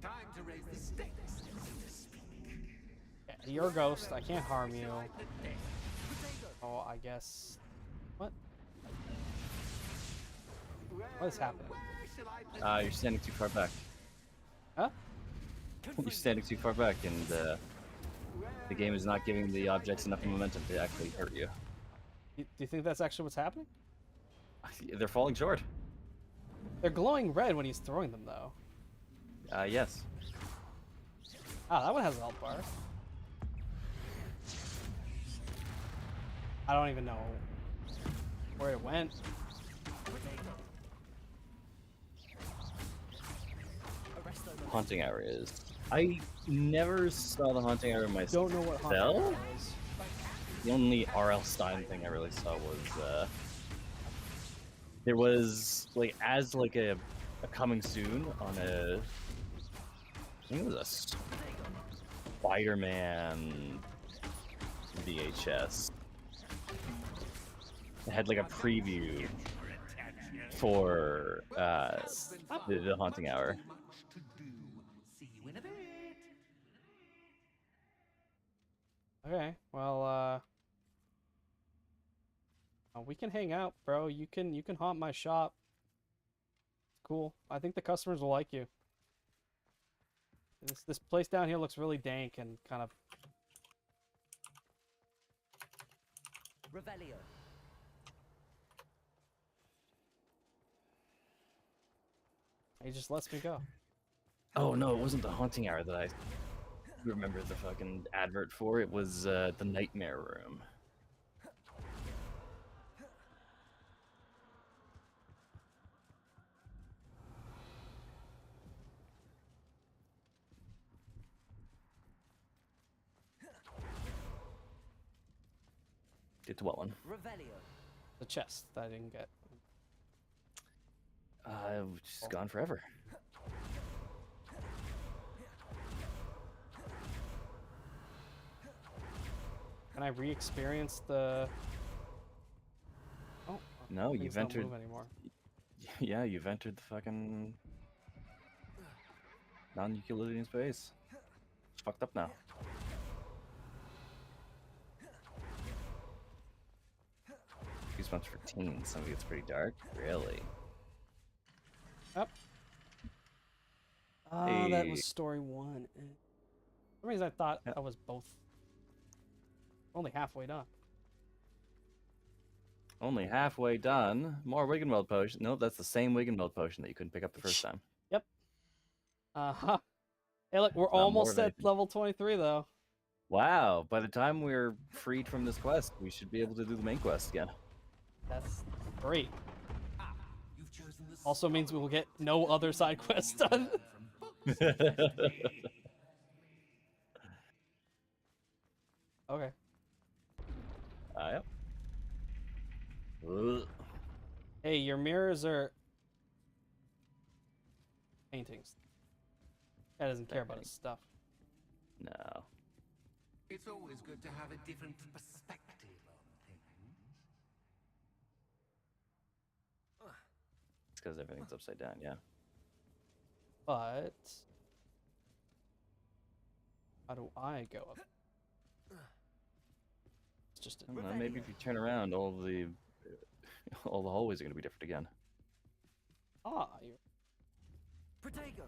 Time to to raise the stakes, so to speak. Yeah, you're a ghost. I can't harm you. Shall I put this? Oh, I guess. What? Well, What is happening? where shall I put You're standing too far back. Huh? You're standing too far back, and the game is not giving the objects enough momentum to actually hurt you. Do you think that's actually what's happening? They're falling short. They're glowing red when he's throwing them, though. Yes. Ah, that one has a health bar. I don't even know where it went. Haunting hour is. I never saw the haunting hour myself. Don't know what haunting is. The only R.L. Stein thing I really saw was there was like as like a coming soon on a I think it was a Spider-Man VHS. It had like a preview for the haunting hour. to do? See you in a bit. Okay, well, we can hang out, bro. You can haunt my shop. Cool. I think the customers will like you. This place down here looks really dank and kind of. Revelio. He just lets me go. Oh no, it wasn't the haunting hour that I remember the fucking advert for. It was the nightmare room. Get to what one? Revelio. The chest that I didn't get. She's gone forever. Can I re-experience the? Oh No, things you've don't entered. move anymore. Yeah, you've entered the fucking non-Euclidean space. It's fucked up now. Goosebumps for teens. Some of it gets pretty dark. Really? Yep. Ah, that Hey. was story 1. For some reason I thought Yeah. I was both. Only halfway done. Only halfway done. More Wiggenweld potion. Nope, that's the same Wiggenweld potion that you couldn't pick up the first time. Yep. Uh-huh. Hey, look, we're Not more almost of at anything. level 23, though. Wow, by the time we're freed from this quest, we should be able to do the main quest again. That's great. You've chosen the Also means we will get no other side quests done. from books. Okay. Yep. Ugh. Hey, your mirrors are paintings. That doesn't care about his stuff. No. It's always good to have a different perspective on things. It's because everything's upside down, yeah. But how do I go up? It's just I don't know, maybe if you turn around, all the hallways are going to be different again. you're Protego.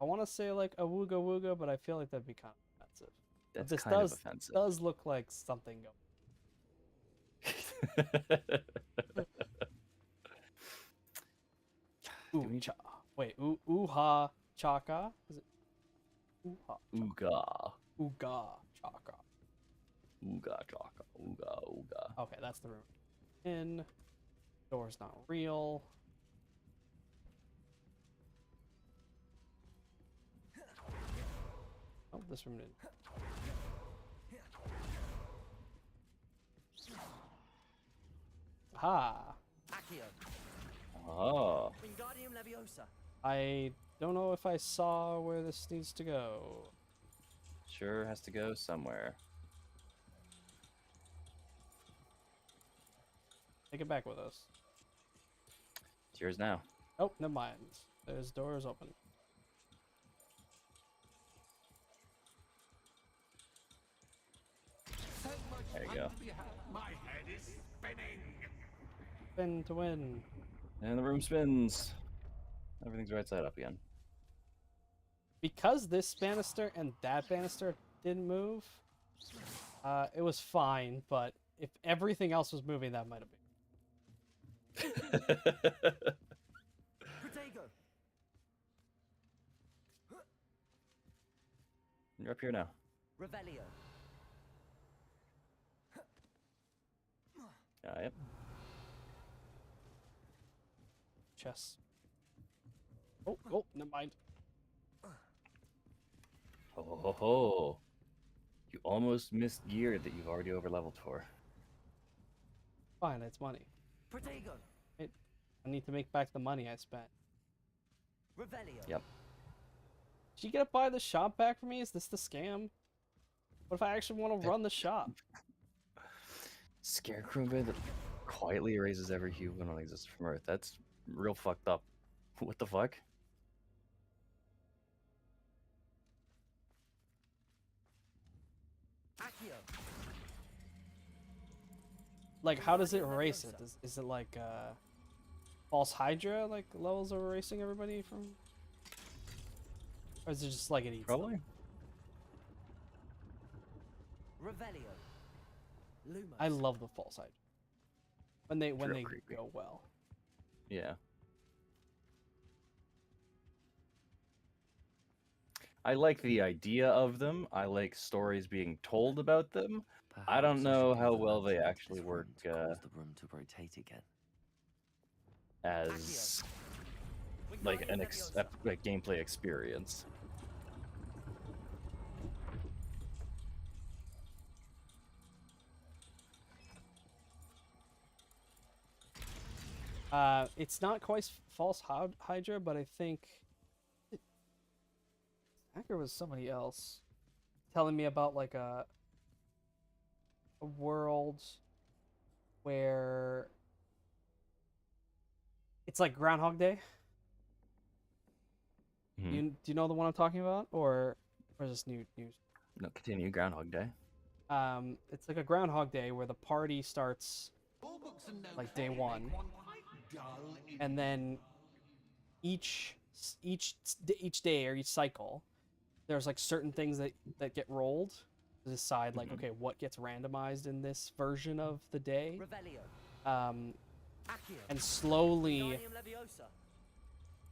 I want to say like a wooga wooga, but I feel like that'd be kind of offensive. But That's this kind does of offensive. does look like something Do Ooh, we- cha. Wait, ooha chaka? Is it ooha? Ooga. Ooga chaka. Ooga chaka. Ooga ooga. Okay, that's the room. In. Door's not real. Oh, this room didn't. Ha! Accio. Oh. Wingardium Leviosa. I don't know if I saw where this needs to go. Sure has to go somewhere. Take it back with us. It's yours now. Oh, never mind. There's doors open. So much There you fun go. to be had. My head is spinning. Spin to win. And the room spins. Everything's right side up again. Because this banister and that banister didn't move, it was fine, but if everything else was moving, that might have been. Protego. You're up here now. Revelio. Yep. Chess. Oh, never mind. Ho ho ho ho. You almost missed gear that you've already overleveled for. Fine, it's money. Protego. I need to make back the money I spent. Revelio. Yep. Did you get to buy the shop back for me? Is this the scam? What if I actually want to run the shop? Scarecrow bed that quietly erases every human on existence from Earth. That's real fucked up. What the fuck? Accio. Like, how does it erase it? Is it like false Hydra, like levels of erasing everybody from? Or is it just like it eats them? Probably. Revelio. Lumos. I love the false Hydra. When they real creepy. go well. Yeah. I like the idea of them. I like stories being told about them. I don't Perhaps know should how give the well they lantern to actually this work room to cause the room to rotate again. as like an like gameplay experience. It's not quite false Hydra, but I think Hacker was somebody else telling me about like a world where it's like Groundhog Day. Mhm. Do you know the one I'm talking about, or is this new news? No, continue. Groundhog Day. It's like a Groundhog Day where the party starts All books and notes like day make one, quite dull and then each day or each cycle, there's like certain things that get rolled to decide like, okay, what gets randomized in this version of the day. Revelio. Accio. And slowly Wingardium Leviosa.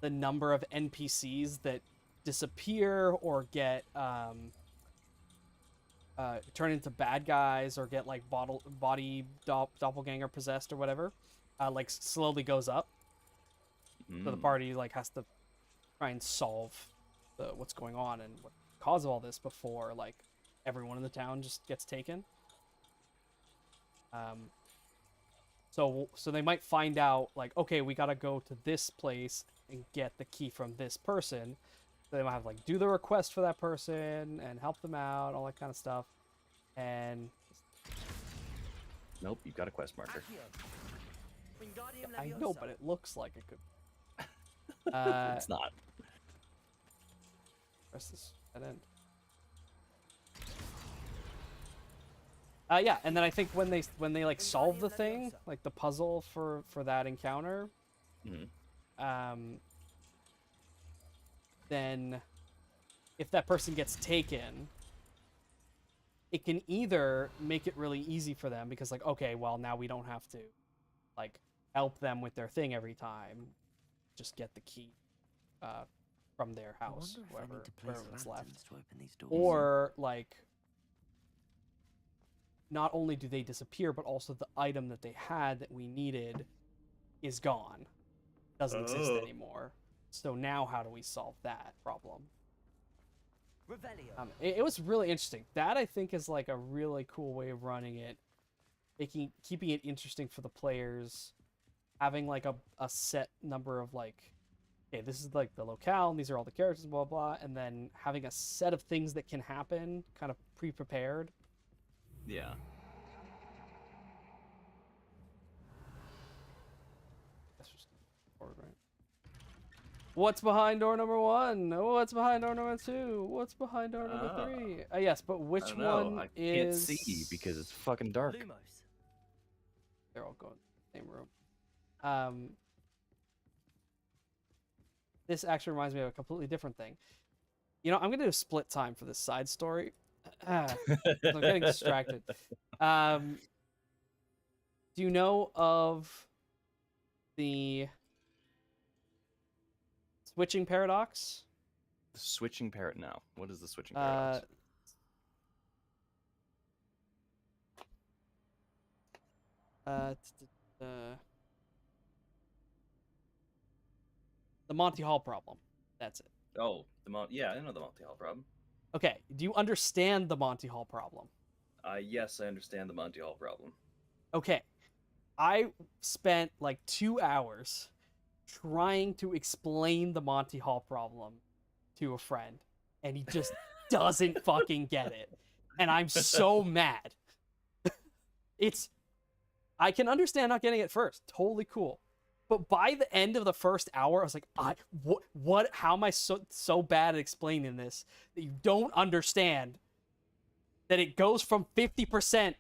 the number of NPCs that disappear or get turn into bad guys or get like doppelganger possessed or whatever, like slowly goes up. So the party like has to try and solve what's going on and what cause of all this before like everyone in the town just gets taken. So they might find out like, okay, we gotta go to this place and get the key from this person. So they might have like do the request for that person and help them out, all that kind of stuff. And Nope, you've got a quest marker. Accio. Wingardium I Leviosa. know, but it looks like it could. It's not. Press this at end. Yeah, and then I think when they like solve the thing, like the puzzle for that encounter, then if that person gets taken, it can either make it really easy for them because like, okay, well now we don't have to like help them with their thing every time, just get the key from their I house, wonder if I wherever need to place it's lanterns left. to open these doors. Or like not only do they disappear, but also the item that they had that we needed is gone. Doesn't exist anymore. So now how do we solve that problem? Revelio. It was really interesting. That I think is like a really cool way of running it. Keeping it interesting for the players. Having like a set number of like, okay, this is like the locale, and these are all the characters, blah, blah, and then having a set of things that can happen, kind of pre-prepared. Yeah. That's just forward, right? What's behind door number 1? What's behind door number 2? What's behind door number 3? Yes, but I which don't know. one I can't is... see because it's fucking dark. Lumos. They're all going to the same room. This actually reminds me of a completely different thing. You know, I'm going to do a split time for this side story. I'm getting distracted. Do you know of the switching paradox? The switching paradox. No. What is the switching paradox? The Monty Hall problem. That's it. Oh, yeah, I know the Monty Hall problem. Okay, do you understand the Monty Hall problem? Yes, I understand the Monty Hall problem. Okay, I spent like 2 hours trying to explain the Monty Hall problem to a friend, and he just doesn't fucking get it. And I'm so mad. I can understand not getting it first. Totally cool. But by the end of the first hour, I was like, what? How am I so bad at explaining this that you don't understand that it goes from 50%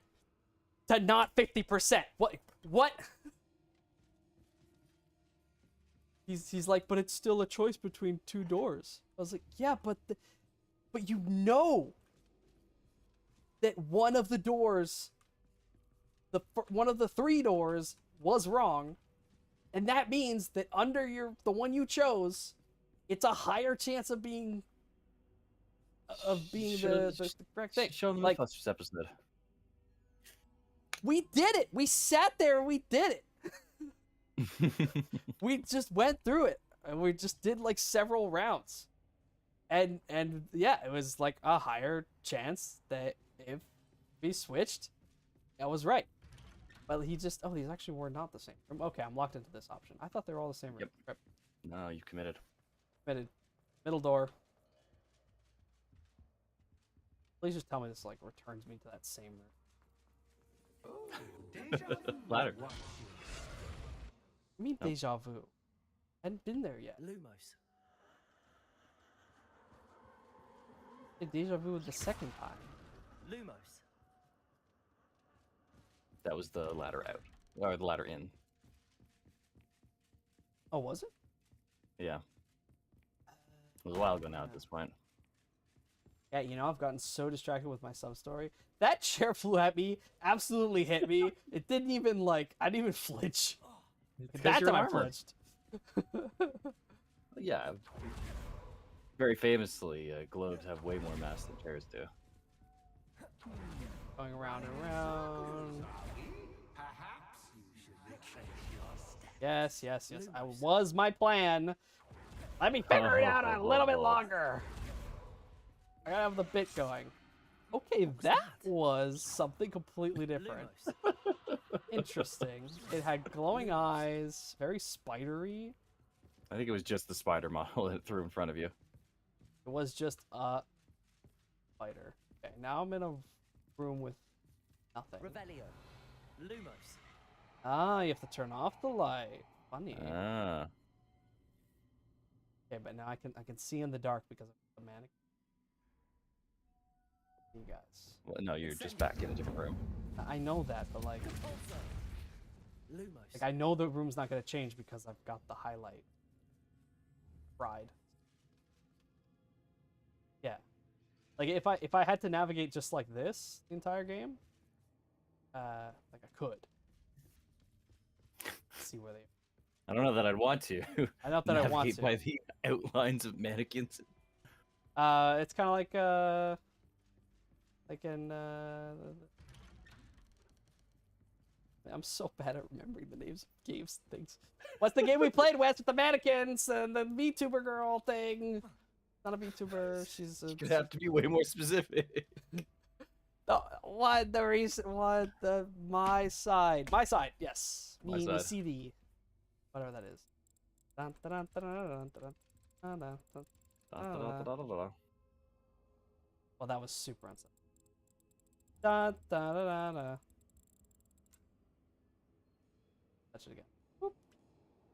to not 50%? What? He's like, but it's still a choice between 2 doors. I was like, yeah, but you know that one of the doors, one of the 3 doors was wrong. And that means that under the one you chose, it's a higher chance of being the correct thing. Show them like, the first episode. We did it. We sat there and we did it. We just went through it, and we just did like several rounds, and yeah, it was like a higher chance that if we switched, I was right. But these actually were not the same room. Okay, I'm locked into this option. I thought they were all the same room. Yep. No, you committed. Middle door. Please just tell me this like returns me to that same room. Ladder. I mean deja vu. I hadn't been there yet. Lumos. I did deja vu the second time. Lumos. That was the ladder out. Or the ladder in. Oh, was it? Yeah. It was a while ago now at this point. Yeah, you know, I've gotten so distracted with my sub-story. That chair flew at me, absolutely hit me. It didn't even, like, I didn't even flinch. That time I flinched. Yeah. Very famously, globes have way more mass than chairs do. Going around and around. Yes. I was my plan. Let me figure it out a little bit longer. I gotta have the bit going. Okay, that was something completely different. Interesting. It had glowing eyes, very spidery. I think it was just the spider model that it threw in front of you. It was just a spider. Okay, now I'm in a room with nothing. Revelio. Lumos. Ah, you have to turn off the light. Funny. Ah. Okay, but now I can see in the dark because of the mannequin. You guys. Well, no, you're just back in a different room. I know that, but like Lumos. I know the room's not gonna change because I've got the highlight. Fried. Yeah. Like if I had to navigate just like this the entire game, like I could. Let's see where they. I don't know that I'd want to. I don't that I want navigate to. by the outlines of mannequins. It's kind of like in I'm so bad at remembering the names of games things. What's the game we played, Wes, with the mannequins and the VTuber girl thing? Not a VTuber. She's You could have to be way more specific. What the reason? What the my side? My side. Yes. My Me side. CD. Whatever that is. Well, that was super unsettling. Da, da, da, da, da. Touch it again. Boop.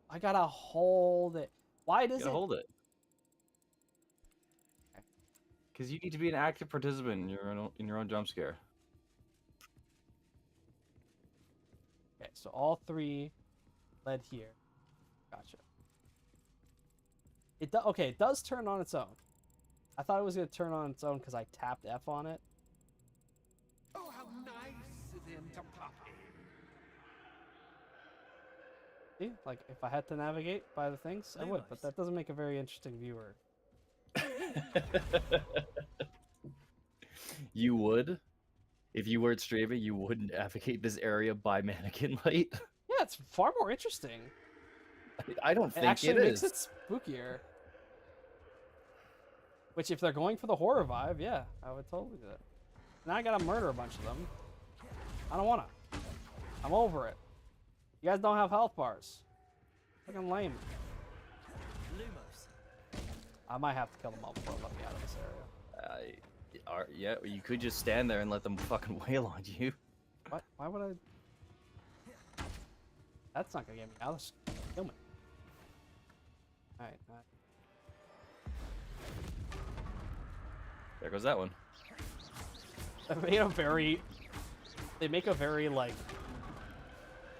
I gotta hold it. Why You does gotta it? hold it. Because you need to be an active participant in your own jump scare. Okay, so all 3 led here. Gotcha. Okay, it does turn on its own. I thought it was gonna turn on its own because I tapped F on it. Oh, how nice of him to pop in. See, like if I had to navigate by the things, I would, but that doesn't make a very interesting viewer. You would? If you weren't streaming, you wouldn't navigate this area by mannequin light? Yeah, it's far more interesting. I don't It think actually it makes is. it spookier. Which, if they're going for the horror vibe, yeah, I would totally do that. Now I gotta murder a bunch of them. I don't wanna. I'm over it. You guys don't have health bars. Fucking lame. Lumos. I might have to kill them all before let me out of this area. Yeah, you could just stand there and let them fucking wail on you. What? Why would I? That's not gonna get me out. Just kill me. Alright. There goes that one. They make a very, like,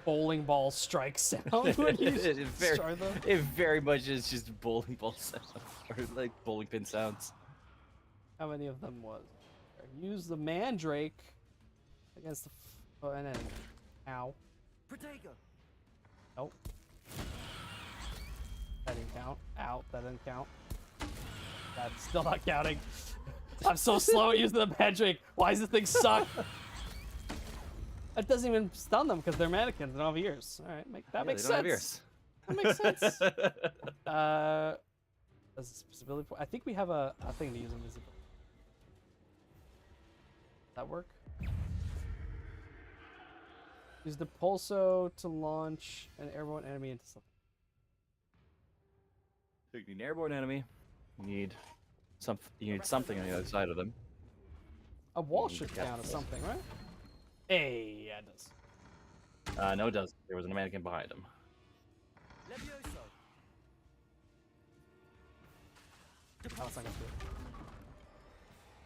bowling ball strike sound when you destroy them. It very much is just bowling ball sound, or like bowling pin sounds. How many of them was? Use the mandrake against the and then ow. Protego. Nope. That didn't count. Ow, that didn't count. That's still not counting. I'm so slow at using the mandrake. Why does this thing suck? That doesn't even stun them because they're mannequins and don't have ears. All right, that makes they don't have sense. ears. That makes sense. Does visibility? I think we have a thing to use invisibility. That work? Use the pulso to launch an airborne enemy into something. So you need an airborne enemy. You need something on the other side of them. A wall You should need count as catapult. something, right? Hey, yeah, it does. No, it doesn't. There was a mannequin behind him. Levioso. Oh, it's not gonna do it.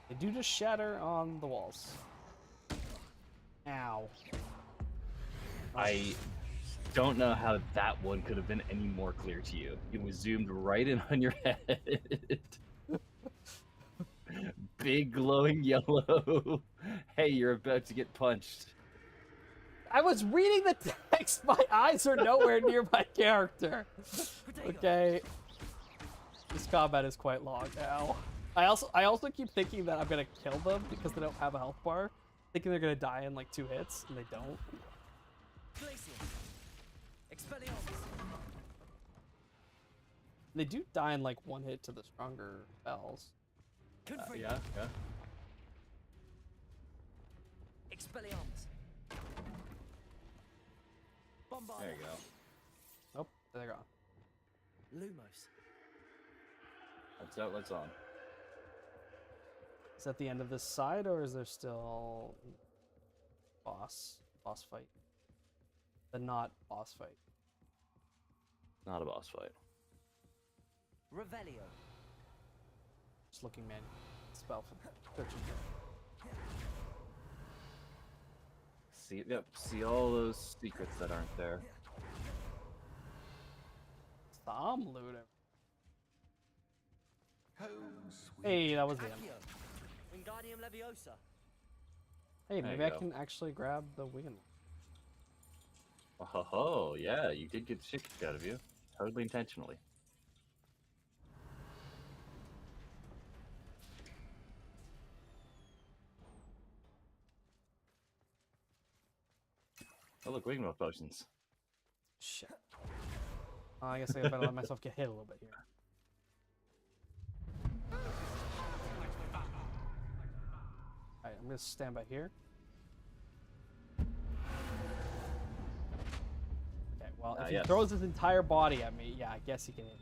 They do just shatter on the walls. Ow. I don't know how that one could have been any more clear to you. It was zoomed right in on your head. Big glowing yellow. Hey, you're about to get punched. I was reading the text. My eyes are nowhere near my character. Okay. This combat is quite long now. I also keep thinking that I'm gonna kill them because they don't have a health bar. Thinking they're gonna die in like 2 hits, and they don't. They do die in like 1 hit to the stronger spells. Yeah. Expelliarmus. Bombard. There you go. Nope, they're gone. Lumos. That's outlet's on. Is that the end of this side, or is there still boss fight? The not boss fight. Not a boss fight. Revelio. Just looking man. Spell for searching for. See all those secrets that aren't there. Some looter. Home, sweet. Hey, that was the end. Accio. Wingardium Leviosa. Hey, There maybe you I go. can actually grab the wing. Oh, yeah, you did get the shit kicked out of you. Totally intentionally. Oh, look, wing potions. Shit. I guess I better let myself get hit a little bit here. Alright, I'm gonna stand by here. Okay, well, if he yes. throws his entire body at me, yeah, I guess he can hit.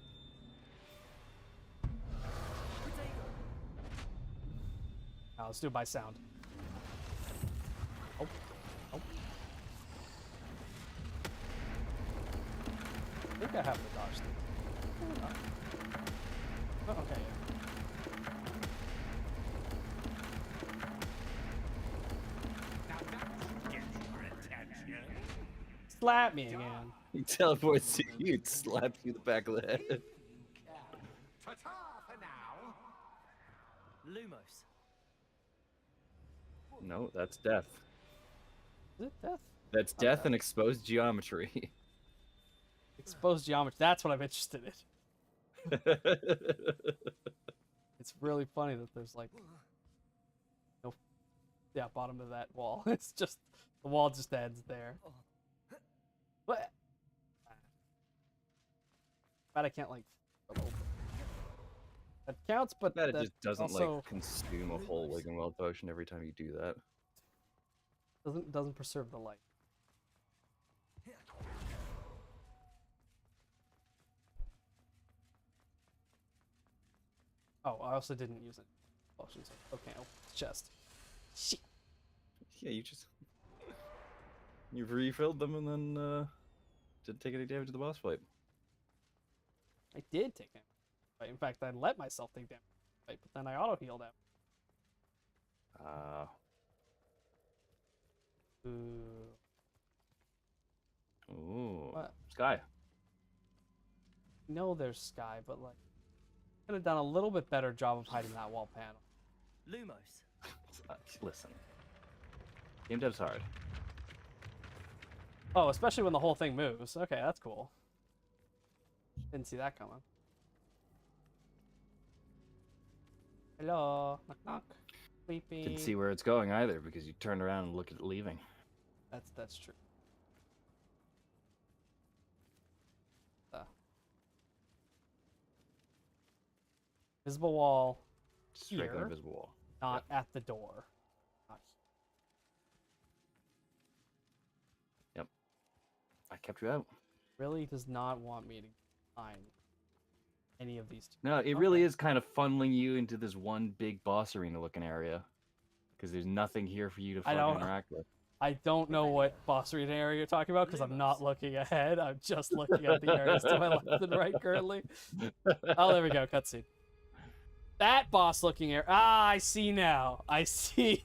Now, let's do it by sound. Oh. Oh. I think I have the dodge thing. Oh, okay. Now that gets your attention. Slap me again. He teleports to you and slaps you in the back of the head. You can. Ta-ta for now. Lumos. No, that's death. Is it death? That's death and exposed geometry. Exposed geometry. That's what I'm interested in. It's really funny that there's like no, yeah, bottom of that wall. It's just the wall just ends there. What? But I can't like. That counts, but That it that just doesn't also like consume a whole Wiggenweld potion every time you do that. doesn't preserve the light. Oh, I also didn't use it. Potions. Okay, open the chest. Shit. Yeah, you've refilled them and then didn't take any damage to the boss fight. I did take damage. In fact, I let myself take damage, but then I auto healed him. Ooh. What? Sky. No, there's sky, but like, could have done a little bit better job of hiding that wall panel. Lumos. Listen. Game dev's hard. Oh, especially when the whole thing moves. Okay, that's cool. Didn't see that coming. Hello, knock knock. Sleepy. Didn't see where it's going either because you turned around and looked at it leaving. That's true. Visible wall, Straight Here? on invisible wall. not at the door. Not Yep. I kept you out. really does not want me to find any of these two. No, it really is kind of funneling you into this one big boss arena looking area. Because there's nothing here for you to I fucking don't- interact with. I don't know what boss arena area you're talking about because I'm not looking ahead. I'm just looking at the areas to my left and right currently. Oh, there we go. Cutscene. That boss looking area. Ah, I see now. I see.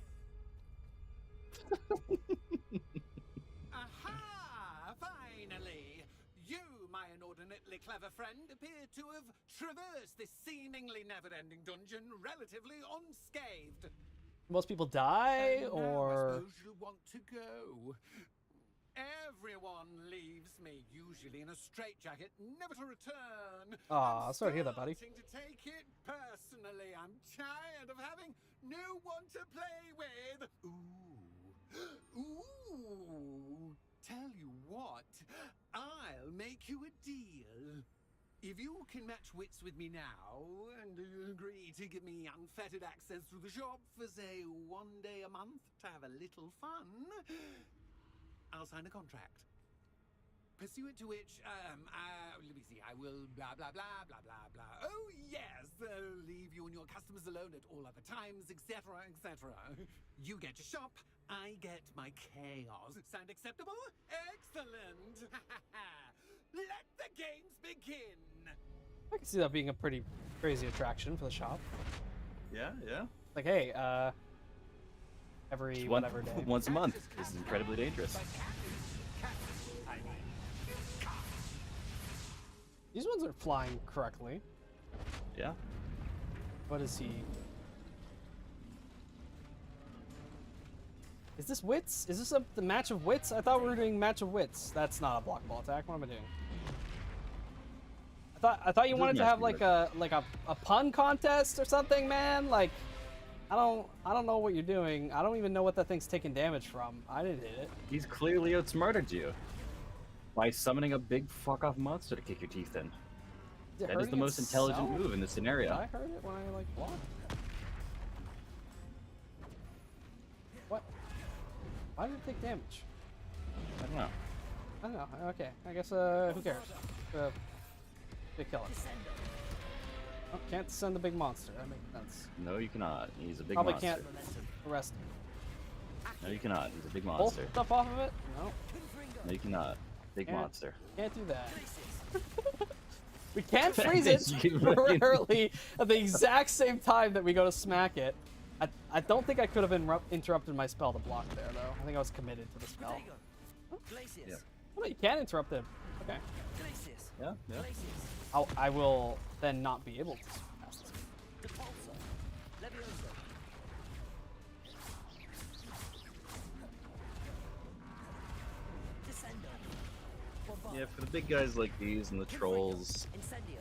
Aha! Finally! You, my inordinately clever friend, appear to have traversed this seemingly never-ending dungeon relatively unscathed. Most people die, And now I or suppose you'll want to go. Everyone leaves me, usually in a straitjacket, never to return. Aw, I'm sorry to hear that, buddy. starting to take it personally. I'm tired of having no one to play with. Ooh. Ooh. Tell you what, I'll make you a deal. If you can match wits with me now and agree to give me unfettered access through the shop for, say, 1 day a month to have a little fun, I'll sign a contract. Pursuant to which, let me see, I will blah, blah, blah, blah, blah, blah. Oh, yes, leave you and your customers alone at all other times, etc., etc. You get your shop, I get my chaos. Sound acceptable? Excellent! Let the games begin! I can see that being a pretty crazy attraction for the shop. Yeah, yeah. Like, hey, every whatever day. Once a month. This is incredibly dangerous. These ones are flying correctly. Yeah. What is he? Is this wits? Is this the match of wits? I thought we were doing match of wits. That's not a block ball attack. What am I doing? I thought you wanted to have like a pun contest or something, man. Like, I don't know what you're doing. I don't even know what that thing's taking damage from. I didn't hit it. He's clearly outsmarted you by summoning a big fuck off monster to kick your teeth in. That is the most intelligent move in this scenario. I heard it when I like blocked. What? Why did it take damage? I don't know. I don't know. Okay, I guess who cares? Big killer. Oh, can't descend the big monster. That makes sense. No, you cannot. He's a big Probably monster. can't arrest him. No, you cannot. He's a big Pull monster. stuff off of it? No. No, you cannot. Big Can't. monster. Can't do that. We can't freeze it temporarily at the exact same time that we go to smack it. I don't think I could have interrupted my spell to block there, though. I think I was committed to the spell. Glacius. Oh, no, you can interrupt him. Okay. Glacius. Yeah, yeah. Glacius. I will then not be able to pass this. Repulsor. Levioso. Descendo. Bombard. Yeah, for the big guys like these and the trolls, Incendio.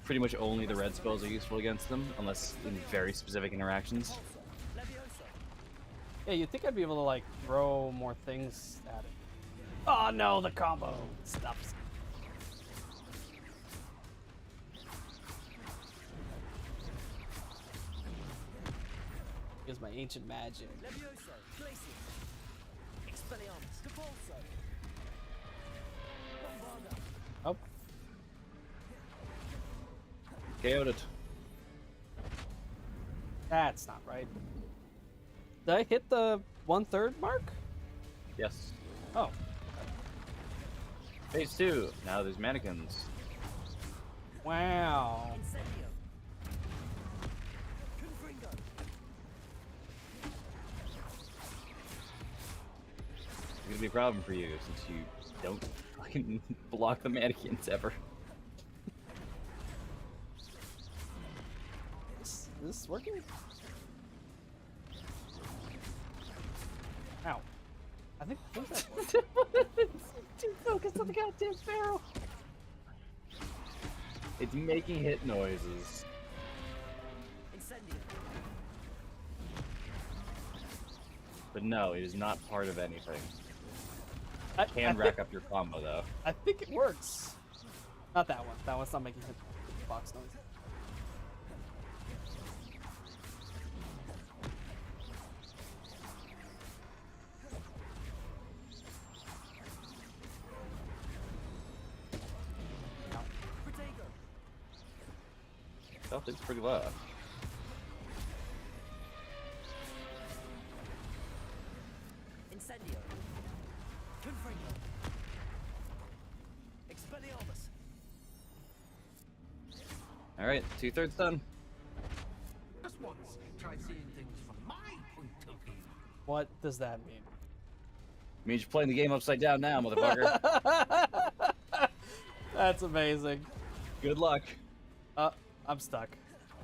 pretty much only the red spells are useful against them, unless in very specific interactions. Repulsor. Levioso. Yeah, you'd think I'd be able to, like, throw more things at it. Oh, no, the combo stops. Here's my ancient magic. Levioso. Glacius. Expelliarmus. Repulsor. Bombarda. Oh, KO'd it. that's not right. Did I hit the 1/3 mark? Yes. Oh, Phase 2. Now there's mannequins. wow. Incendio. Confringo. It's gonna be a problem for you since you don't fucking block the mannequins ever. Is this working? Ow. I think that worked. Too focused on the goddamn barrel. It's making hit noises. Incendio. But no, it is not part of anything. I Can rack up your combo though. I think it works. Not that one. That one's not making hit box noise. Protego. Stealth is pretty low. Incendio. Confringo. Expelliarmus. Alright, 2/3 done. Just once, try seeing things from my point of view. What does that mean? Means you're playing the game upside down now, motherfucker. That's amazing. Good luck. I'm stuck.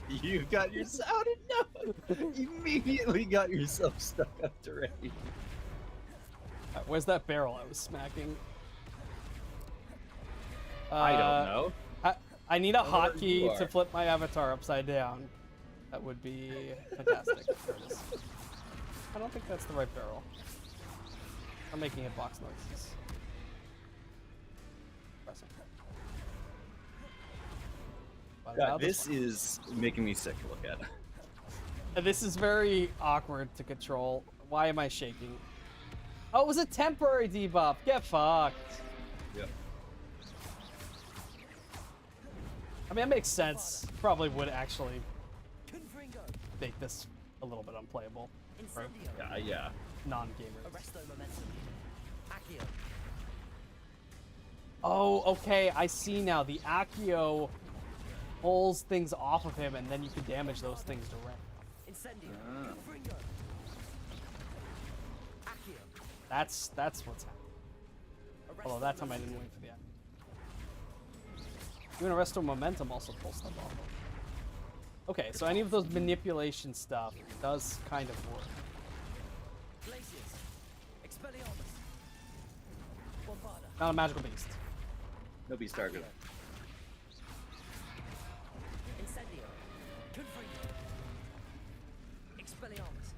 You got yourself. How did no? Immediately got yourself stuck up to ready. Where's that barrel I was smacking? I don't know. I need a Wherever you hotkey to are. flip my avatar upside down. That would be fantastic. There it is. I don't think that's the right barrel. I'm making hitbox noises. Pressing. But now God, this is making me sick to look at. And this is very awkward to control. Why am I shaking? Oh, it was a temporary debuff. Get fucked. Yep. I mean, it makes sense. Probably would actually Confringo. make this a little bit unplayable. Incendio. Yeah. Non-gamers. Arresto momentum. Accio. Oh, okay. I see now. The Accio pulls things off of him, and then you can damage those things direct. Incendio. Ah. Confringo. Accio. That's what's happening. Although that time I didn't wait for the Accio. Doing Arresto Momentum also pulls stuff off. Okay, so any of those manipulation stuff does kind of work. Glacius. Expelliarmus. Bombarda. Not a magical beast. No beast target. Incendio. Confringo. Expelliarmus.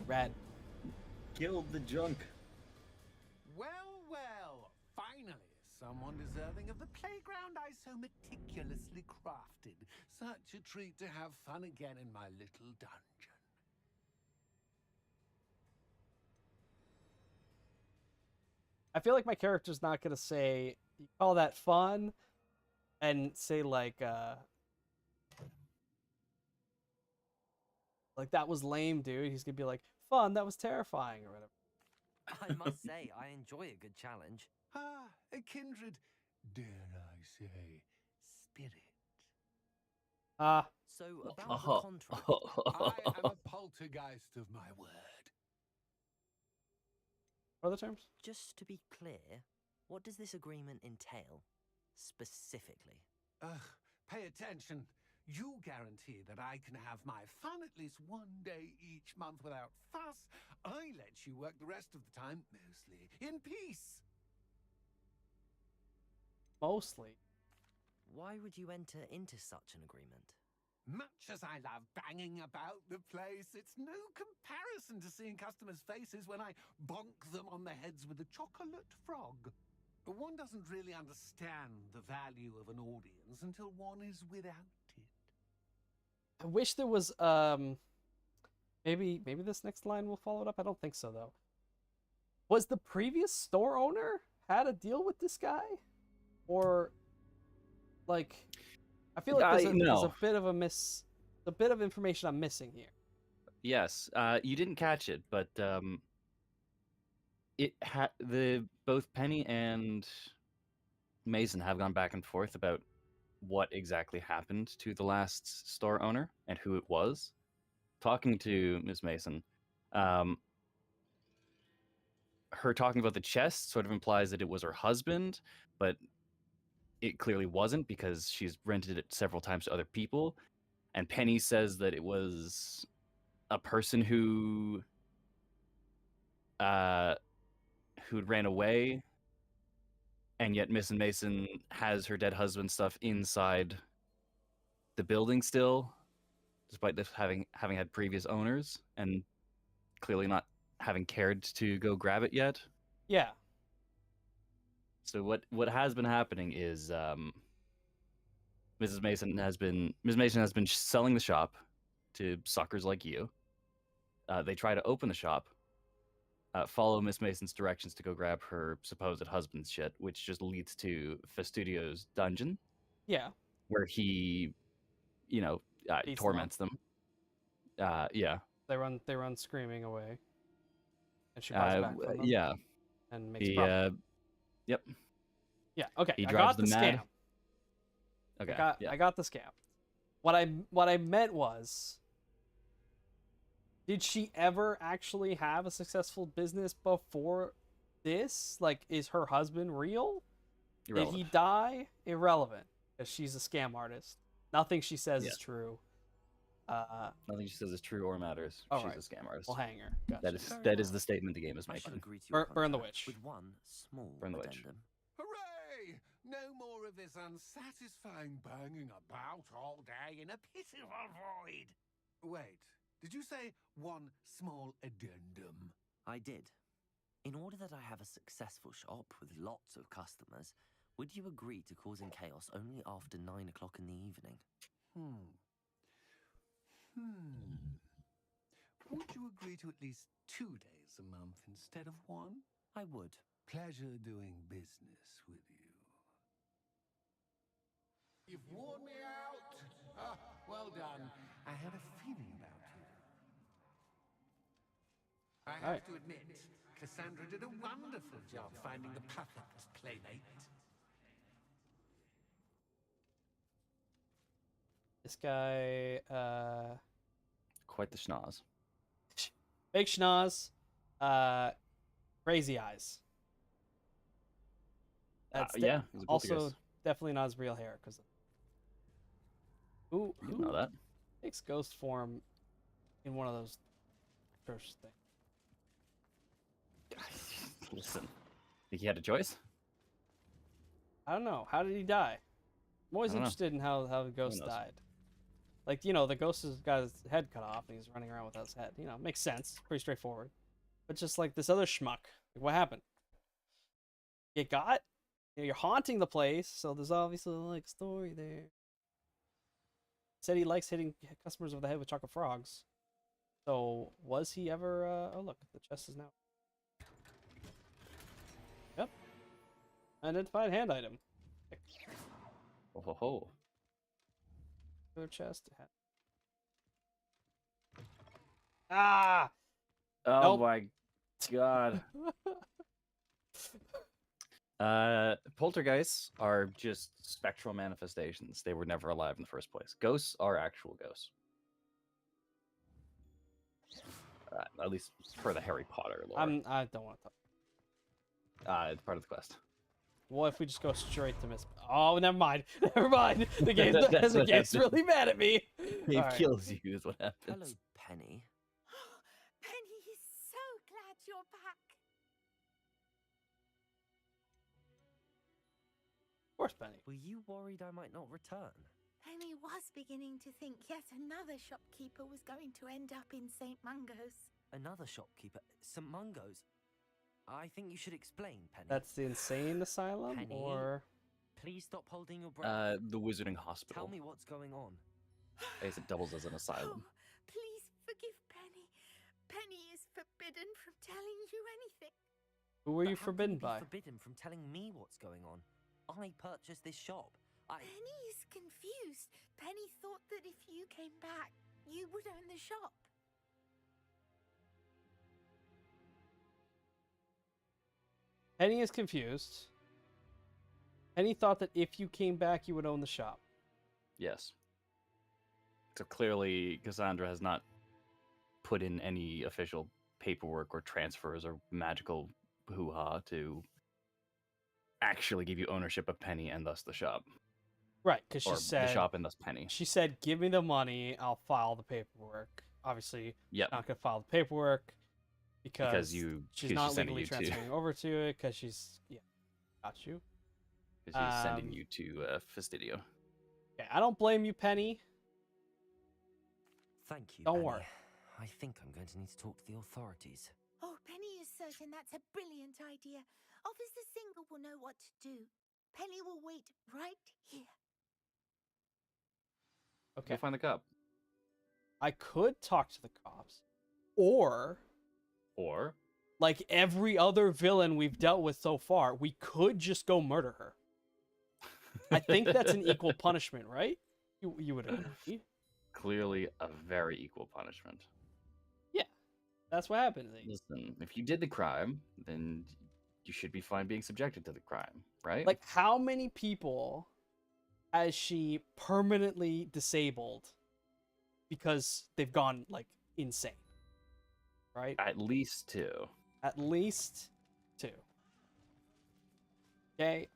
Rad. Killed the junk. Well, well, finally, someone deserving of the playground I so meticulously crafted. Such a treat to have fun again in my little dungeon. I feel like my character's not gonna say, you call that fun, and say like that was lame, dude. He's gonna be like, fun, that was terrifying, or whatever. I must say, I enjoy a good challenge. Ah, a kindred, dare I say, spirit. Ah, So about the Oh. contract. I am a poltergeist of my word. what are the terms? Just to be clear, what does this agreement entail, specifically? Ugh, pay attention. You guarantee that I can have my fun at least one day each month without fuss. I let you work the rest of the time, mostly in peace. Mostly. Why would you enter into such an agreement? Much as I love banging about the place, it's no comparison to seeing customers' faces when I bonk them on the heads with a chocolate frog. One doesn't really understand the value of an audience until one is without it. I wish there was maybe this next line will follow it up. I don't think so though. Was the previous store owner had a deal with this guy? Or like I feel like there's a no. bit of a bit of information I'm missing here. Yes, you didn't catch it, but both Penny and Mason have gone back and forth about what exactly happened to the last store owner and who it was. Talking to Ms. Mason, her talking about the chest sort of implies that it was her husband, but it clearly wasn't because she's rented it several times to other people. And Penny says that it was a person who who'd ran away, and yet Miss and Mason has her dead husband stuff inside the building still, despite this having had previous owners and clearly not having cared to go grab it yet. Yeah. So what has been happening is Ms. Mason has been selling the shop to suckers like you. They try to open the shop, follow Miss Mason's directions to go grab her supposed husband's shit, which just leads to Fastudio's dungeon, Yeah. where he, Beats torments them. Yeah. They run screaming away. And she buys back from them. Yeah. And makes profit. Yep. Yeah, okay. He I drives got the them mad. scam. Okay. I got the scam. What I meant was, did she ever actually have a successful business before this? Like, is her husband real? Irrelevant. Did he die? Irrelevant, because she's a scam artist. Nothing she says Yeah. is true. Nothing she says is true or matters. All She's right. a scam artist. We'll hang her. Gotcha. That is the statement the game is I shall making. agree to your Burn the contract witch. with one small Burn the witch. addendum. Hooray! No more of this unsatisfying banging about all day in a pitiful void. Wait, did you say one small addendum? I did. In order that I have a successful shop with lots of customers, would you agree to causing chaos only after 9 o'clock in the evening? Would you agree to at least 2 days a month instead of one? I would. Pleasure doing business with you. You've worn me out. Ah, well done. I had a feeling about you. I have to admit, Cassandra did a wonderful job finding the perfect playmate. This guy, Quite the schnoz. big schnoz, crazy eyes. That's Yeah, he's a also poltergeist. definitely not his real hair, because who You didn't know that. takes ghost form in one of those church things? Listen, think he had a choice? I don't know. How did he die? I'm always I don't know. interested in how the ghost knows? died. Like, the ghost has got his head cut off and he's running around without his head. Makes sense. Pretty straightforward. But just like this other schmuck, like, what happened? Get got? You're haunting the place, so there's obviously like a story there. Said he likes hitting customers over the head with chocolate frogs. So was he ever? Oh look, the chest is now. Yep. Identified hand item. Oh ho ho. Go chest. Ah! Oh Nope. my god. Poltergeists are just spectral manifestations. They were never alive in the first place. Ghosts are actual ghosts. At least for the Harry Potter lore. I don't want to talk. It's part of the quest. What if we just go straight to Miss? Oh, never mind. Never mind. The game's That's the what game's happens. really mad at me. He All right. kills you is what Hello, happens. Penny. Penny is so glad you're back. Of course, Penny. Were you worried I might not return? Penny was beginning to think yet another shopkeeper was going to end up in St. Mungo's. Another shopkeeper? St. Mungo's? I think you should explain, Penny. That's the insane asylum, Penny? or Please stop holding your breath. The Wizarding Hospital. Tell me what's going on. I guess it doubles as an asylum. Oh, please forgive Penny. Penny is forbidden from telling you anything. who were But you how can forbidden be by? Forbidden from telling me what's going on. I purchased this shop. Penny is confused. Penny thought that if you came back, you would own the shop. Penny is confused. Penny thought that if you came back, you would own the shop. Yes. So clearly, Cassandra has not put in any official paperwork or transfers or magical hoo-ha to actually give you ownership of Penny and thus the shop. Right, because she Or said the shop and thus Penny. she said, "Give me the money, I'll file the paperwork." Obviously, Yep. not gonna file the paperwork because Because she's she's not sending legally you to transferring over to it because she's got you. because he's sending Um, you to Fastidio. Yeah, I don't blame you, Penny. Thank you, Don't Penny. worry. I think I'm going to need to talk to the authorities. Oh, Penny is certain that's a brilliant idea. Officer Singer will know what to do. Penny will wait right here. Okay, Go find the cop. I could talk to the cops, or Or like every other villain we've dealt with so far, we could just go murder her. I think that's an equal punishment, right? You would agree. clearly a very equal punishment. That's what happened. Listen, if you did the crime, then you should be fine being subjected to the crime, right? Like, how many people has she permanently disabled because they've gone like insane? Right? At least two. At least 2. Okay.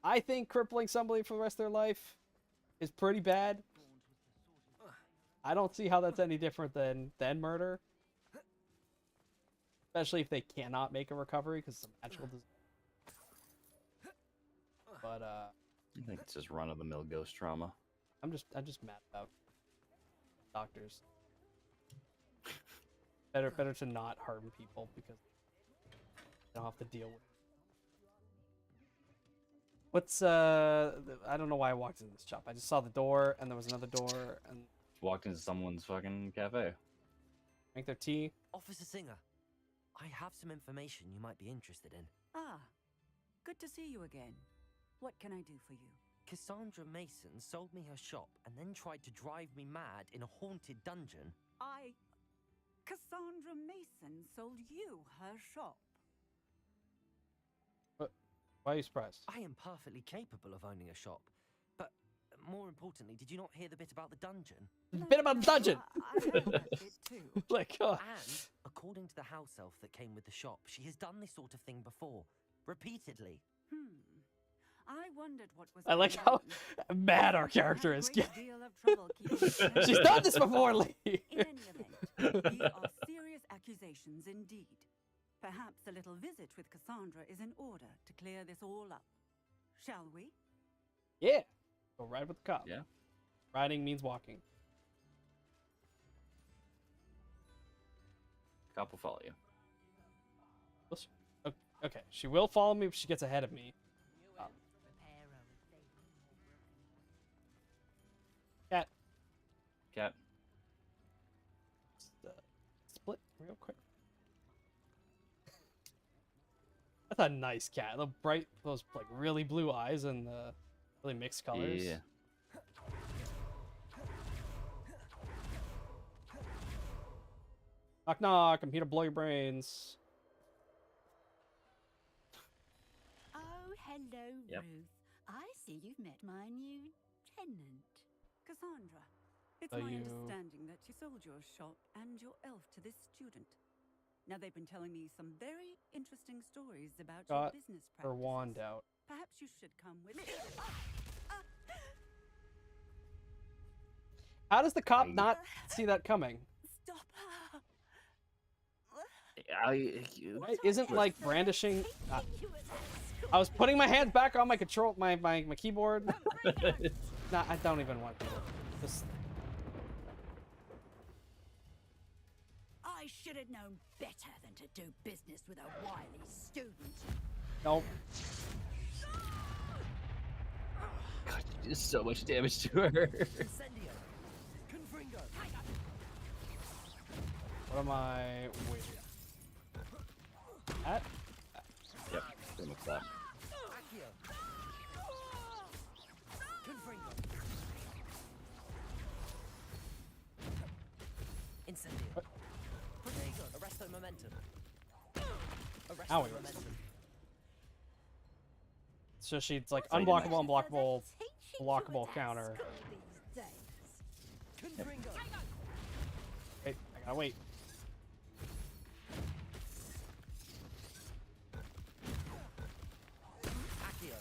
I think crippling somebody for the rest of their life is pretty bad. I don't see how that's any different than murder. Especially if they cannot make a recovery because it's a magical disease. But I think it's just run-of-the-mill ghost trauma. I'm just mad about doctors. Better to not harm people because they don't have to deal with it. What's I don't know why I walked into this shop. I just saw the door and there was another door and Walked into someone's fucking cafe. drank their tea. Officer Singer, I have some information you might be interested in. Ah, good to see you again. What can I do for you? Cassandra Mason sold me her shop and then tried to drive me mad in a haunted dungeon. Cassandra Mason sold you her shop. Why are you surprised? I am perfectly capable of owning a shop. But more importantly, did you not hear the bit about the dungeon? Bit about the dungeon. I heard that bit too. Like, And, according to the house elf that came with the shop, she has done this sort of thing before. Repeatedly. I wondered what was. I like going how on. mad our You character had a is. great deal of trouble keeping She's done this before, Lee. In any event, these are serious accusations indeed. Perhaps a little visit with Cassandra is in order to clear this all up. Shall we? Yeah. Go ride with the cop. Yeah. Riding means walking. Cop will follow you. Okay, she will follow me if she gets ahead of me. Cat. Cat. Split real quick. That's a nice cat. The bright, those like really blue eyes and the really mixed colors. Yeah. Knock knock, I'm here to blow your brains. Hello, Yep. Ruth. I see you've met my new tenant. Cassandra, it's So my you- understanding that you sold your shop and your elf to this student. Now, they've been telling me some very interesting stories about your Got business practices. her wand out. Perhaps you should come with me. How does the cop I- not see that coming? Stop her. Right? Isn't like brandishing. Taking you at that school. I was putting my hands back on my control, my keyboard. Nah, I don't even want to. Just I should have known better than to do business with a wily student. nope. God, you did so much damage to her. Incendio. Confringo. What am I waiting? At? Yep, pretty much that. Accio. Confringo. Incendio. Protego. Arresto momentum. Arresto Owie. momentum. So she's like So you unblockable, know. unblockable, Teaching you blockable at counter. school these days. Confringo. Wait, I gotta wait. Accio.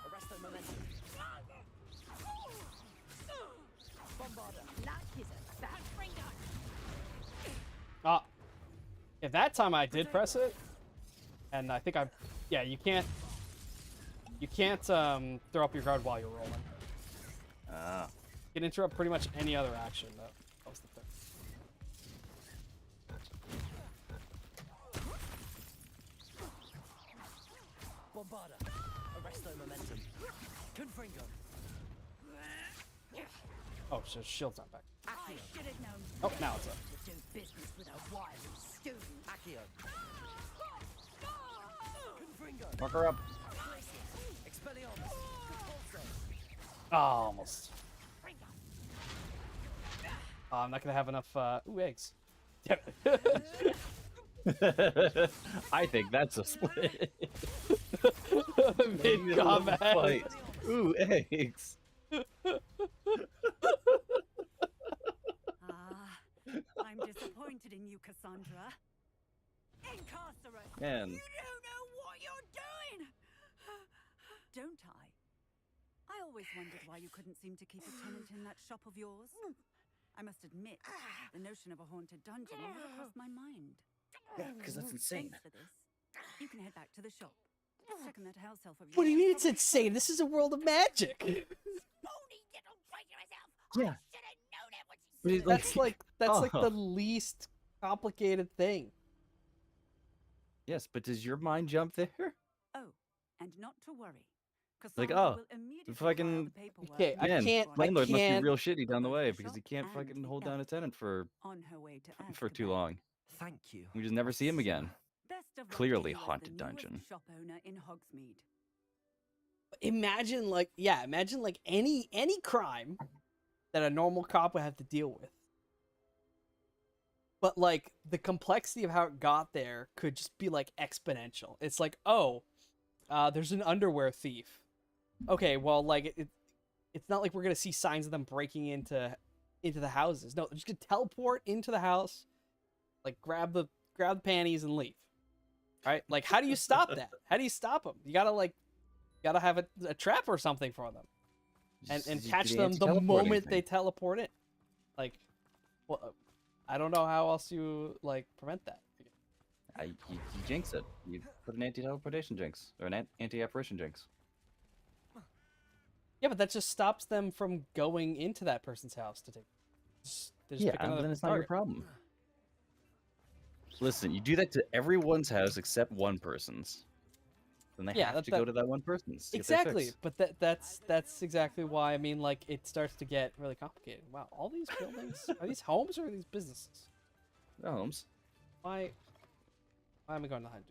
Arresto momentum. Bombarda. Luck is a bad friend. Ah, yeah, that time I did press it, and I think yeah, you can't throw up your guard while you're rolling. Ah, You can interrupt pretty much any other action. That was the thing. Bombarda. Arresto momentum. Confringo. Oh, so shield's not back. I Accio. should have known Oh, now it's up. to do business with a wily student. Accio. Confringo. fuck her up. Expelliarmus. Compulso. Oh, almost. Oh, I'm not gonna have enough. Ooh, eggs. Damn it. I think that's a split. Mid combat. Fight. Ooh, eggs. Ah, I'm disappointed in you, Cassandra. Incarcerate! Man, You don't know what you're doing. Don't I? I always wondered why you couldn't seem to keep a tenant in that shop of yours. I must admit, the notion of a haunted dungeon never crossed my mind. yeah, because that's insane. Thanks for this. You can head back to the shop. Second that house elf of yours. What do you mean it's probably- insane? This is a world of magic. Phony little traitor yourself. Yeah. I should have known it was But he's That's like Oh. the least complicated thing. Yes, but does your mind jump there? Oh, and not to worry. Like, Cassandra oh, will immediately fucking- file the paperwork Okay, I Man, can't- I landlord must can't- be real shitty down the way Both the because he shop can't and fucking the hold down a elf. tenant for on her way to too Azkaban. long. Thank you. We just never see him again. Best of luck to Clearly you as the haunted newest dungeon. Shop owner in Hogsmeade. Imagine like any crime that a normal cop would have to deal with. But like the complexity of how it got there could just be like exponential. It's like, oh, there's an underwear thief. Okay, well, like it's not like we're gonna see signs of them breaking into the houses. No, they're just gonna teleport into the house, like grab the panties and leave. Right? Like, how do you stop that? How do you stop them? You gotta have a trap or something for them, and Just catch do them the anti-teleporting moment thing. they teleport in. Like, well, I don't know how else you like prevent that. You jinx it. You put an anti-teleportation jinx or an anti-apparition jinx. Yeah, but that just stops them from going into that person's house to take. They just Yeah, pick but another then it's not your target. problem. Listen, you do that to everyone's house except one person's. Then they Yeah, have that- to go that- to that one person's. to get their Exactly, fix. but that's exactly why I mean, like, it starts to get really complicated. Wow, all these buildings are these homes or are these businesses? No, Holmes. Why am I going to hide?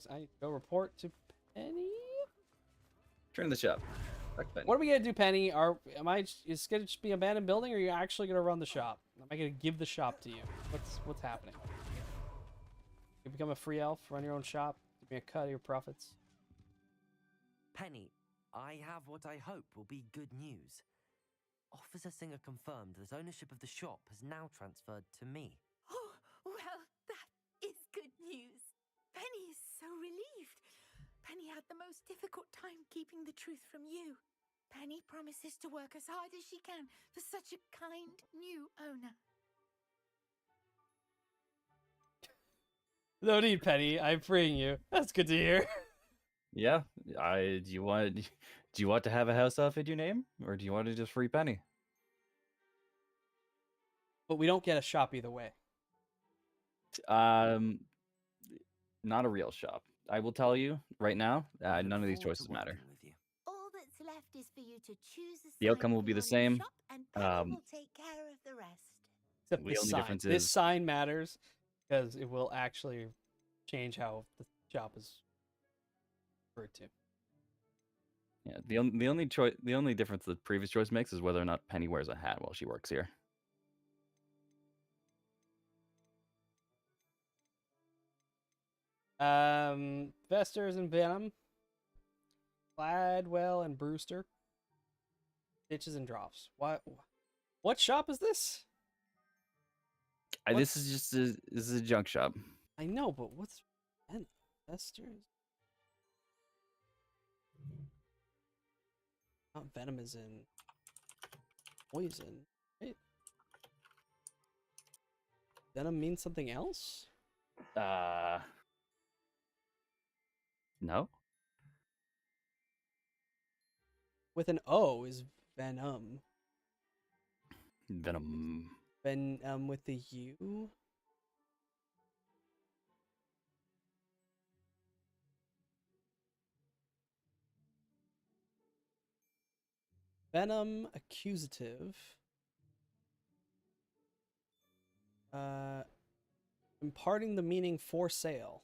I go report to Penny. Turn the shop. Fuck Penny. What are we gonna do, Penny? Is it gonna just be an abandoned building, or are you actually gonna run the shop? Am I gonna give the shop to you? What's happening? You become a free elf, run your own shop, Give me a cut of your profits. Penny, I have what I hope will be good news. Officer Singer confirmed that ownership of the shop has now transferred to me. Oh, well, that is good news. Penny is so relieved. Penny had the most difficult time keeping the truth from you. Penny promises to work as hard as she can for such a kind new owner. No need, Penny. I'm freeing you. That's good to hear. Yeah. Do you want to have a house elf in your name, or do you want to just free Penny? But we don't get a shop either way. Not a real shop. I will tell you right now. I look None of these forward to choices matter. working with you. All that's left is for you to choose a The sign outcome will for be the your new same. shop, and Penny will take care of the rest. Except The this only sign. difference This is- sign matters because it will actually change how the shop is referred to. Yeah. The only difference the previous choice makes is whether or not Penny wears a hat while she works here. Vesters and Venom, Gladwell and Brewster, Ditches and Drops. What shop is this? This is just this is a junk shop. I know, but what's Vesters? Not Venom is in poison, right? Venom means something else? No. With an O is Venom. Venom. Venom with the U? Venom accusative. Imparting the meaning for sale.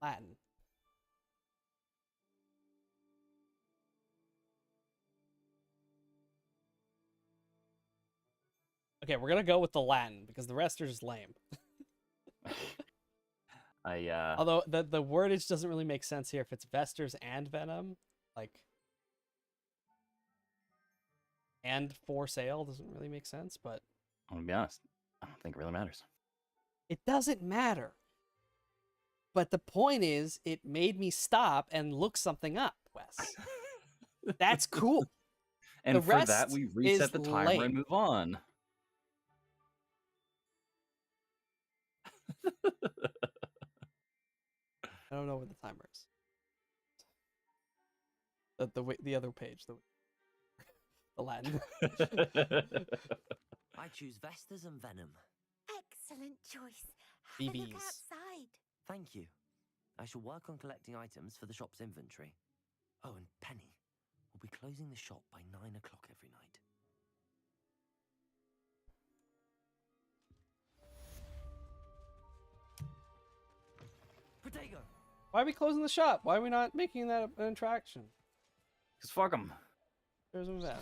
Latin. Okay, we're gonna go with the Latin because the rest are just lame. Although the wordage doesn't really make sense here if it's Vesters and Venom, like, and for sale doesn't really make sense, but I'm gonna be honest. I don't think it really matters. it doesn't matter. But the point is, it made me stop and look something up, Wes. That's cool. And The for that, rest we is reset the timer lame. and move on. I don't know where the timer is. The other page, the Latin. I choose Vesters and Venom. Excellent choice. Have a look BBs. outside. Thank you. I shall work on collecting items for the shop's inventory. Oh, and Penny, we'll be closing the shop by 9 o'clock every night. Protego! Why are we closing the shop? Why are we not making that an attraction? Cause fuck them. There's a Venom.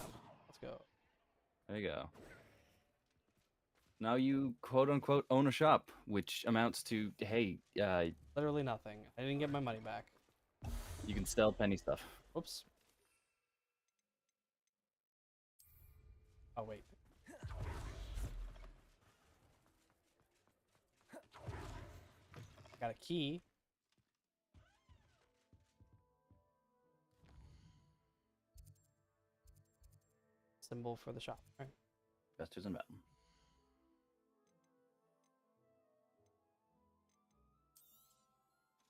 Let's go. There you go. Now you quote unquote own a shop, which amounts to hey, Literally nothing. I didn't get my money back. you can sell Penny stuff. Whoops. Oh, wait. Got a key. Symbol for the shop. All right. Vesters and Venom.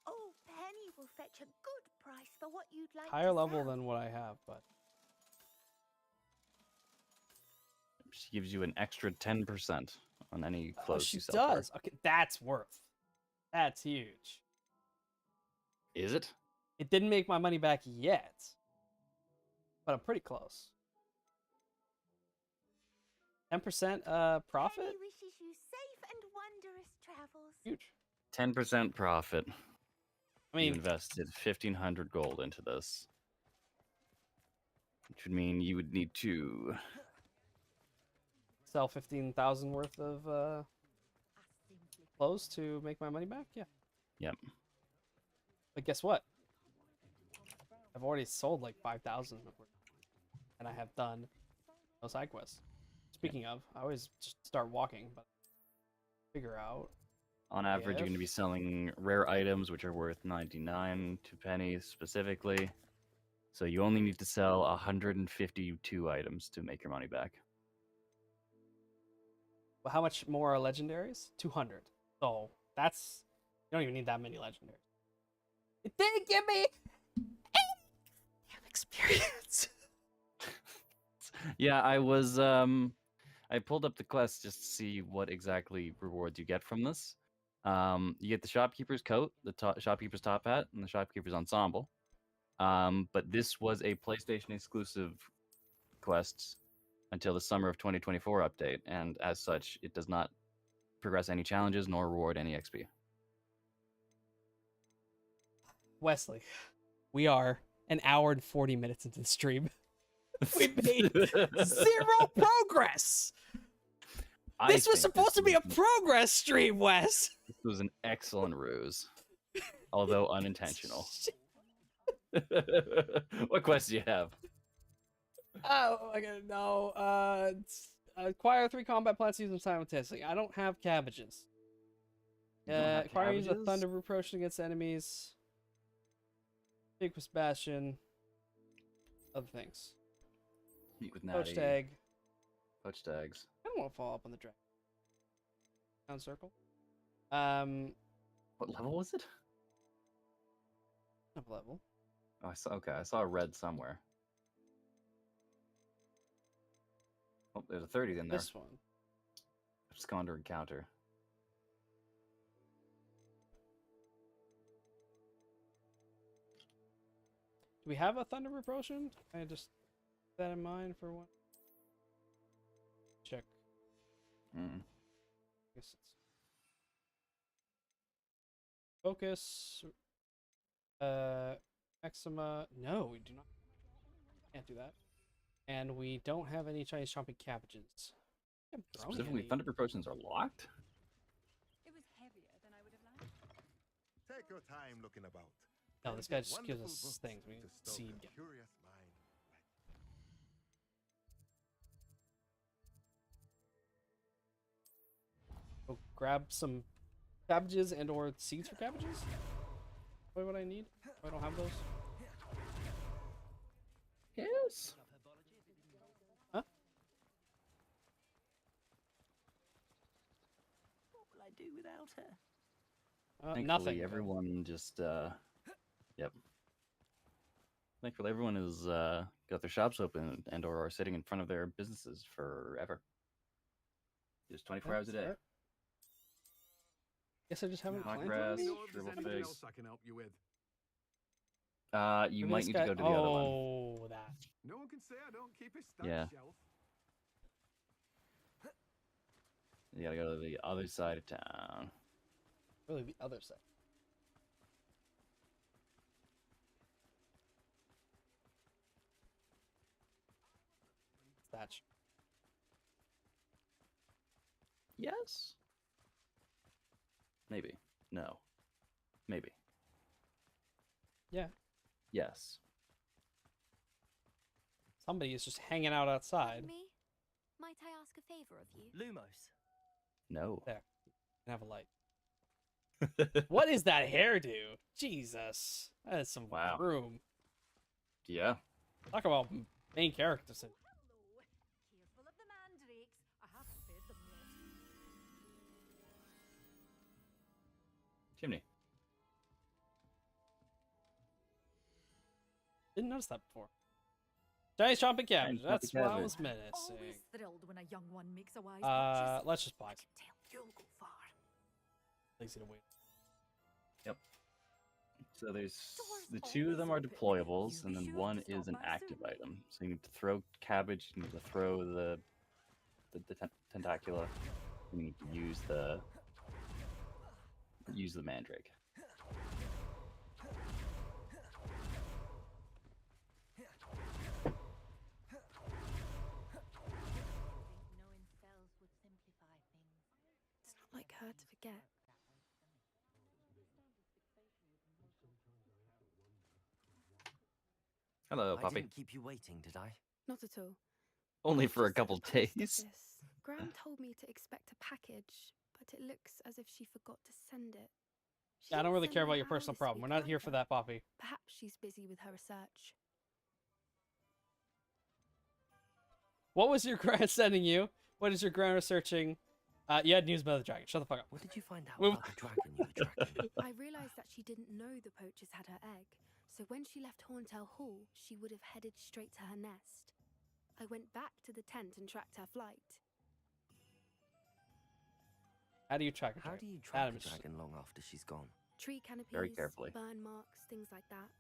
Oh, Penny will fetch a good price for what you'd like Higher to level sell. than what I have, but She gives you an extra 10% on any oh, clothes she you sell. does. Okay, that's worth. That's huge. Is it? It didn't make my money back yet, but I'm pretty close. 10% profit? Penny wishes you safe and wondrous travels. Huge. 10% profit. I You mean, invested 1,500 gold into this, which would mean you would need to. sell 15,000 worth of close to make my money back? Yeah. Yep. But guess what? I've already sold like 5,000 and I have done no side quests. Speaking of, I always just start walking, but figure out. On average, you're going to be selling rare items, which are worth 99 to pennies specifically. So you only need to sell 152 items to make your money back. Well, how much more are legendaries? 200. So that's, you don't even need that many legendaries. It didn't give me any experience. Yeah, I was I pulled up the quest just to see what exactly rewards you get from this. You get the shopkeeper's coat, the shopkeeper's top hat, and the shopkeeper's ensemble. But this was a PlayStation exclusive quest until the summer of 2024 update, and as such, it does not progress any challenges nor reward any XP. Wesley, we are an hour and 40 minutes into the stream. We made 0 progress. This was supposed to be a progress stream, Wes. This was an excellent ruse, although unintentional. What quest do you have? Oh, I gotta know. Acquire 3 combat plants using simultaneously. I don't have cabbages. You don't have Acquire use a cabbages? thunder brew potion against enemies. Big with Bastion. Other things. Meet with Poached Natty. egg. Poached eggs. I don't want to fall up on the dragon. Down circle. What level was it? Up level. Oh, I saw a red somewhere. Oh, there's a 30 in there. This one. Absconder encounter. Do we have a thunder brew potion? I just keep that in mind for one. Check. Mm. Guess it's focus. Eczema. No, we do not. Can't do that. And we don't have any Chinese chomping cabbages. Specifically, thunder potions are locked? It was heavier than I would have liked. Take your time looking about. No, this guy just gives Wonderful us books things. We to need stoke seed. a curious mind. Go grab some cabbages and or seeds for cabbages. What I need? I don't have those. Yes. Huh? What will I do without her? Thankfully, Nothing. everyone just, yep. Thankfully, everyone has got their shops open and or are sitting in front of their businesses forever. Just 24 hours a day. Alright. Guess I just haven't Hot planted grass, any? Know if there's shriveled anything figs. else I can help you with. You Maybe might this need guy- to go to the other one. Oh, that. No one can say I don't keep a stack Yeah. shelf. You gotta go to the other side of town. Really, the other side. Thatch. Yes? Maybe. No. Maybe. Yeah. Yes. Somebody is just hanging out outside. Me? Might I ask a favor of you? Lumos. No. There. And have a light. What is that hairdo? Jesus. That is some Wow. room. Yeah. Talk about main characters. Hello. Careful of the mandrakes. I have fed them yet. Chimney. Didn't notice that before. Chinese chomping cabbage. Chinese That's chomping what I cabbage. was missing. Always thrilled when a young one makes a wise purchase. Let's just buy I some. can tell you'll go far. Lazy to wait. So there's Doors the two of them are always open. deployables, You and be then sure one to stop is an by active soon. item. So you need to throw cabbage, you need to throw the tentacula, and you need to use the mandrake. Knowing spells would simplify things. It's not like her to forget. Hello, I puppy. didn't keep you waiting, did I? Not at all. Only I've for a just had couple taste of days. this. Gran told me to expect a package, but it looks as if she forgot to send it. She I don't didn't really send care my about your pal personal this problem. We're week not here for either. that, Poppy. Perhaps she's busy with her research. What was your Gran sending you? What is your Gran researching? You had news about the dragon. Shut the fuck up. What did you find out Move- about the dragon you were tracking? I realized that she didn't know the poachers had her egg, so when she left Horntail Hall, she would have headed straight to her nest. I went back to the tent and tracked her flight. How do you track a How dragon? do you track Adam, a dragon long after she's gone? Tree canopies, Very carefully. burn marks, things like that.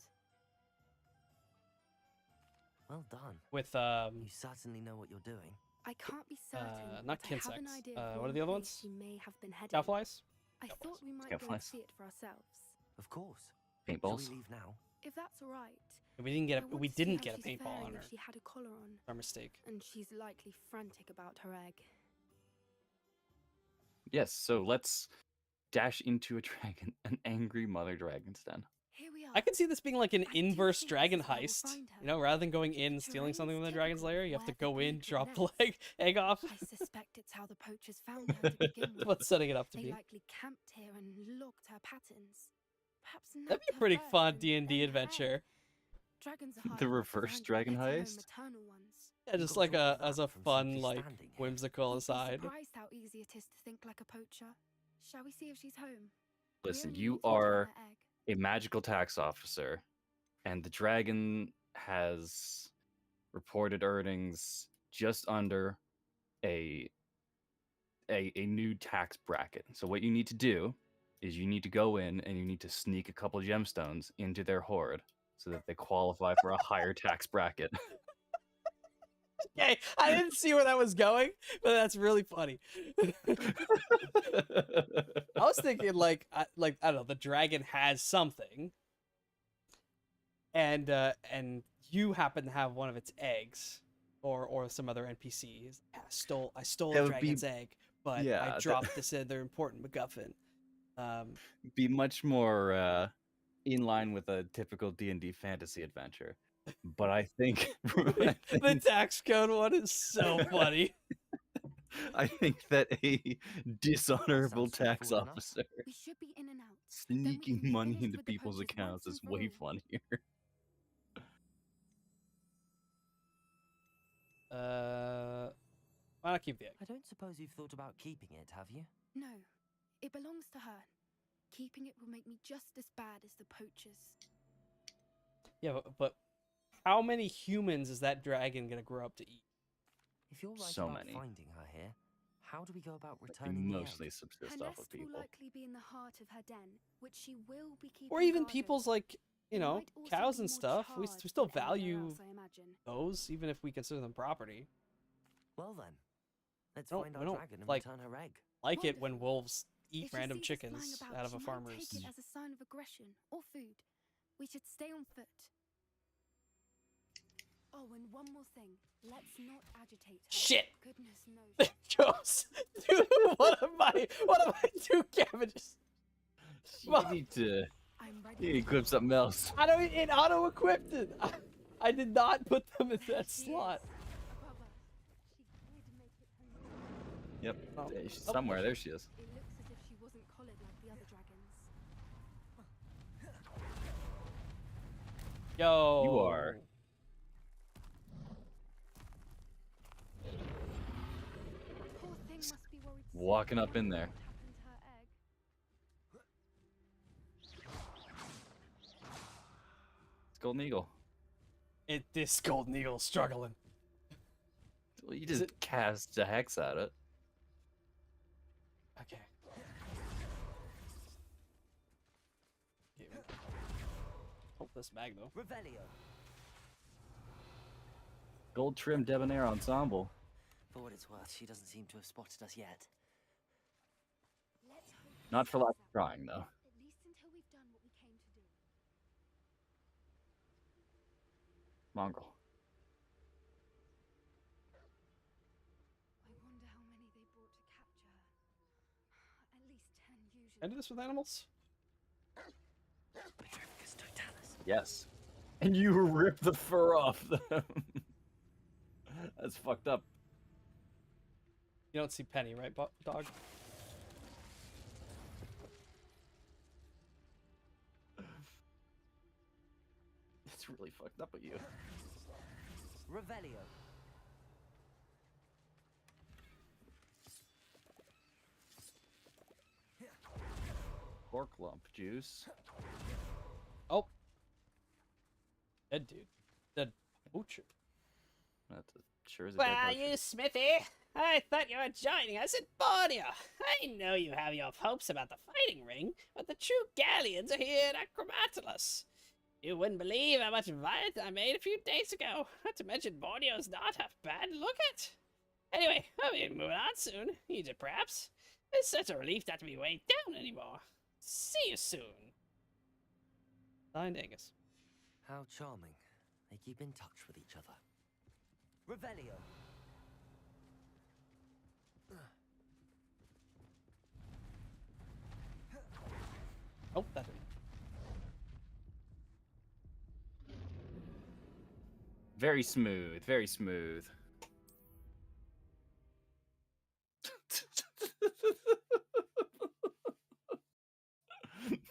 Well done. with You certainly know what you're doing. I can't be certain, not but I have an insects. idea of What are one the other place ones? she may have been heading. cowflies. I Cowflies. thought we might go and Cowflies. see it for ourselves. Of course. Shall Paintballs. we leave now? If that's all right. We didn't get I a, want we to see didn't how get a she's paintball faring on if her. She had a collar on, Our mistake. and she's likely frantic about her egg. Yes, so let's dash into a dragon, an angry mother dragon's den. Here we are. I could see this being like an I do inverse think dragon this is where we'll heist. find her. You know, rather than going in and The stealing something terrain's from the dragon's typical lair, of you have to where the go in, breed drop the nest. egg off. I suspect it's how the poachers found her to begin with. What's setting it up to They be? likely camped here and logged her patterns. Perhaps That'd nabbed be a her pretty first fun and D&D then her adventure. egg. Dragons are hard The enough to reverse find, dragon let alone heist? maternal ones. Yeah, You just got like to look at as a that from fun, simply like, standing here. whimsical You'd be aside. surprised how easy it is to think like a poacher. Shall we see if she's home? We Listen, only you need to return are her egg. a magical tax officer, and the dragon has reported earnings just under a new tax bracket. So what you need to do is you need to go in and you need to sneak a couple gemstones into their hoard so that they qualify for a higher tax bracket. Okay, I didn't see where that was going, but that's really funny. I was thinking like I don't know, the dragon has something, and you happen to have one of its eggs, or some other NPCs. Yeah, I stole That a would be- dragon's egg, but yeah, I that- dropped this other important MacGuffin. Be much more in line with a typical D&D fantasy adventure. But I think, The tax code one is so funny. I think that a dishonorable Sounds tax simple enough. officer We should be in and out. Then we sneaking can be money finished into with the people's poachers accounts once is and for way all. funnier. Why not keep the egg? I don't suppose you've thought about keeping it, have you? No, it belongs to her. Keeping it will make me just as bad as the poachers. Yeah, but how many humans is that dragon gonna grow up to eat? If you're right So about many. finding her here, how do we go about They returning the mostly egg? subsist Her off of nest will people. likely be in the heart of her den, which she will be keeping. Or even guard people's over. like, you It know, might also cows be and more stuff. We charred still than anywhere value else, I imagine. those, even if we consider them property. Well then, let's No, find we our don't, dragon and like- return her egg. Like it when Wonderful. wolves eat If she random sees us chickens lying about, out of a she might farmer's. take it as a sign of aggression or food. We should stay on foot. Oh, and one more thing. Let's not agitate her. Shit! Goodness knows. Joes, dude, what am I two cabbages? You need to I'm ready. you need to equip something else. I don't. It auto equipped it. I did not put them in There that she slot. is. Brother, she did make it home. Yep, Oh. she's somewhere. There she is. It looks as if she wasn't collared like the other dragons. Yo. You are. Poor thing must be worried. sick Walking up in there. what happened to her egg. It's Golden Eagle. This golden eagle struggling. Well, you Is just cast a hex at it. Okay. Hope this mag though. Revelio. Gold trim debonair ensemble. For what it's worth, she doesn't seem to have spotted us yet. Let's hope this Not for lack works of out. trying, though. At least until we've done what we came to do. Mongrel. I wonder how many they brought to capture her. At least 10 usually. Can I do this with animals? Petrificus totalis. Yes. And you rip the fur off them. That's fucked up. You don't see Penny, right, dog? It's really fucked up with you. Revelio. Pork lump juice. Oh. Dead dude. Dead poacher. That's sure is a dead Well, poacher. you Smithy, I thought you were joining us at Borneo. I know you have your hopes about the fighting ring, but the true galleons are here at Acromatolis. You wouldn't believe how much violence I made a few days ago. Not to mention Borneo's not half bad to look at. Anyway, I'll be moving on soon. Egypt, perhaps. It's such a relief not to be weighed down anymore. See you soon. Signed, Angus. How charming. They keep in touch with each other. Revelio. Oh, that didn't. Very smooth, very smooth.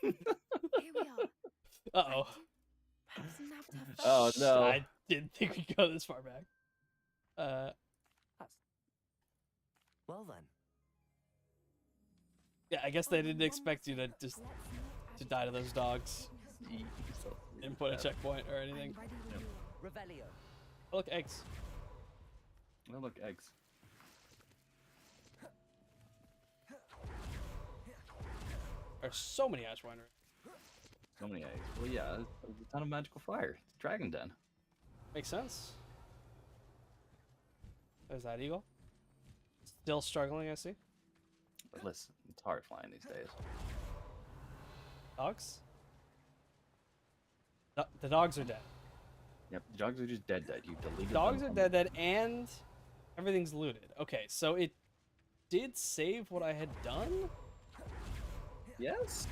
Here we are. Uh-oh. Perhaps nabbed her first. Oh no. I didn't think we'd go this far back. Well then. Yeah, I guess they didn't expect you to just to die to those dogs. Didn't put a checkpoint or anything. I'm ready when you are. Revelio. Oh, look, eggs. Oh look, eggs. There's so many ash wineries. So many eggs. Well, yeah, there's a ton of magical fire. It's a dragon den. Makes sense. There's that eagle. Still struggling, I see. But listen, it's hard flying these days. Dogs? The dogs are dead. Yep, the dogs are just dead. You deleted Dogs them are from- dead, and everything's looted. Okay, so it did save what I had done, Yes.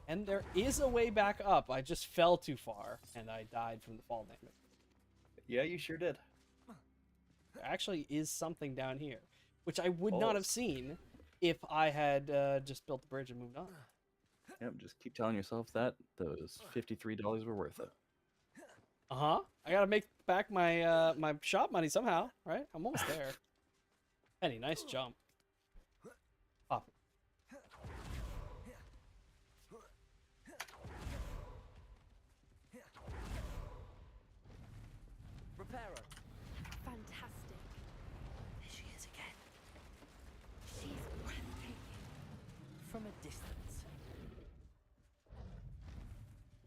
and there is a way back up. I just fell too far, and I died from the fall damage. Yeah, you sure did. There actually is something down here, which I would Oh. not have seen if I had just built the bridge and moved on. Yep, just keep telling yourself that those $53 were worth it. Uh-huh. I gotta make back my my shop money somehow, right? I'm almost there. Penny, nice jump. Pop it. Reparo. Fantastic. There she is again. She's breathtaking. From a distance.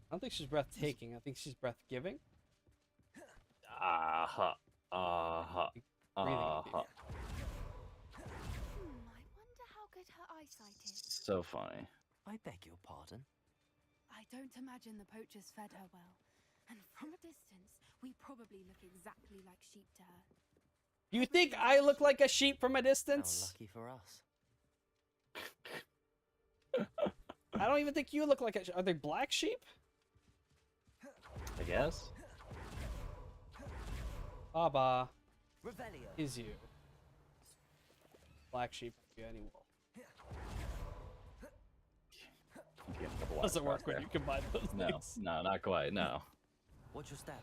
I don't think she's breathtaking. I think she's breath-giving. Uh-huh. Uh-huh. Breathing would Uh-huh. be- I wonder how good her eyesight is. So funny. I beg your pardon. I don't imagine the poachers fed her well. And from a distance, we probably look exactly like sheep to her. You think I look like a sheep from a How distance? lucky for us. I don't even think you look like a... Are they black sheep? I guess. Baba Revelio. is you. Black sheep could be any wolf. You can't have a lot Doesn't of work cars when there. you combine those No, things. no, not quite. No. What's your step?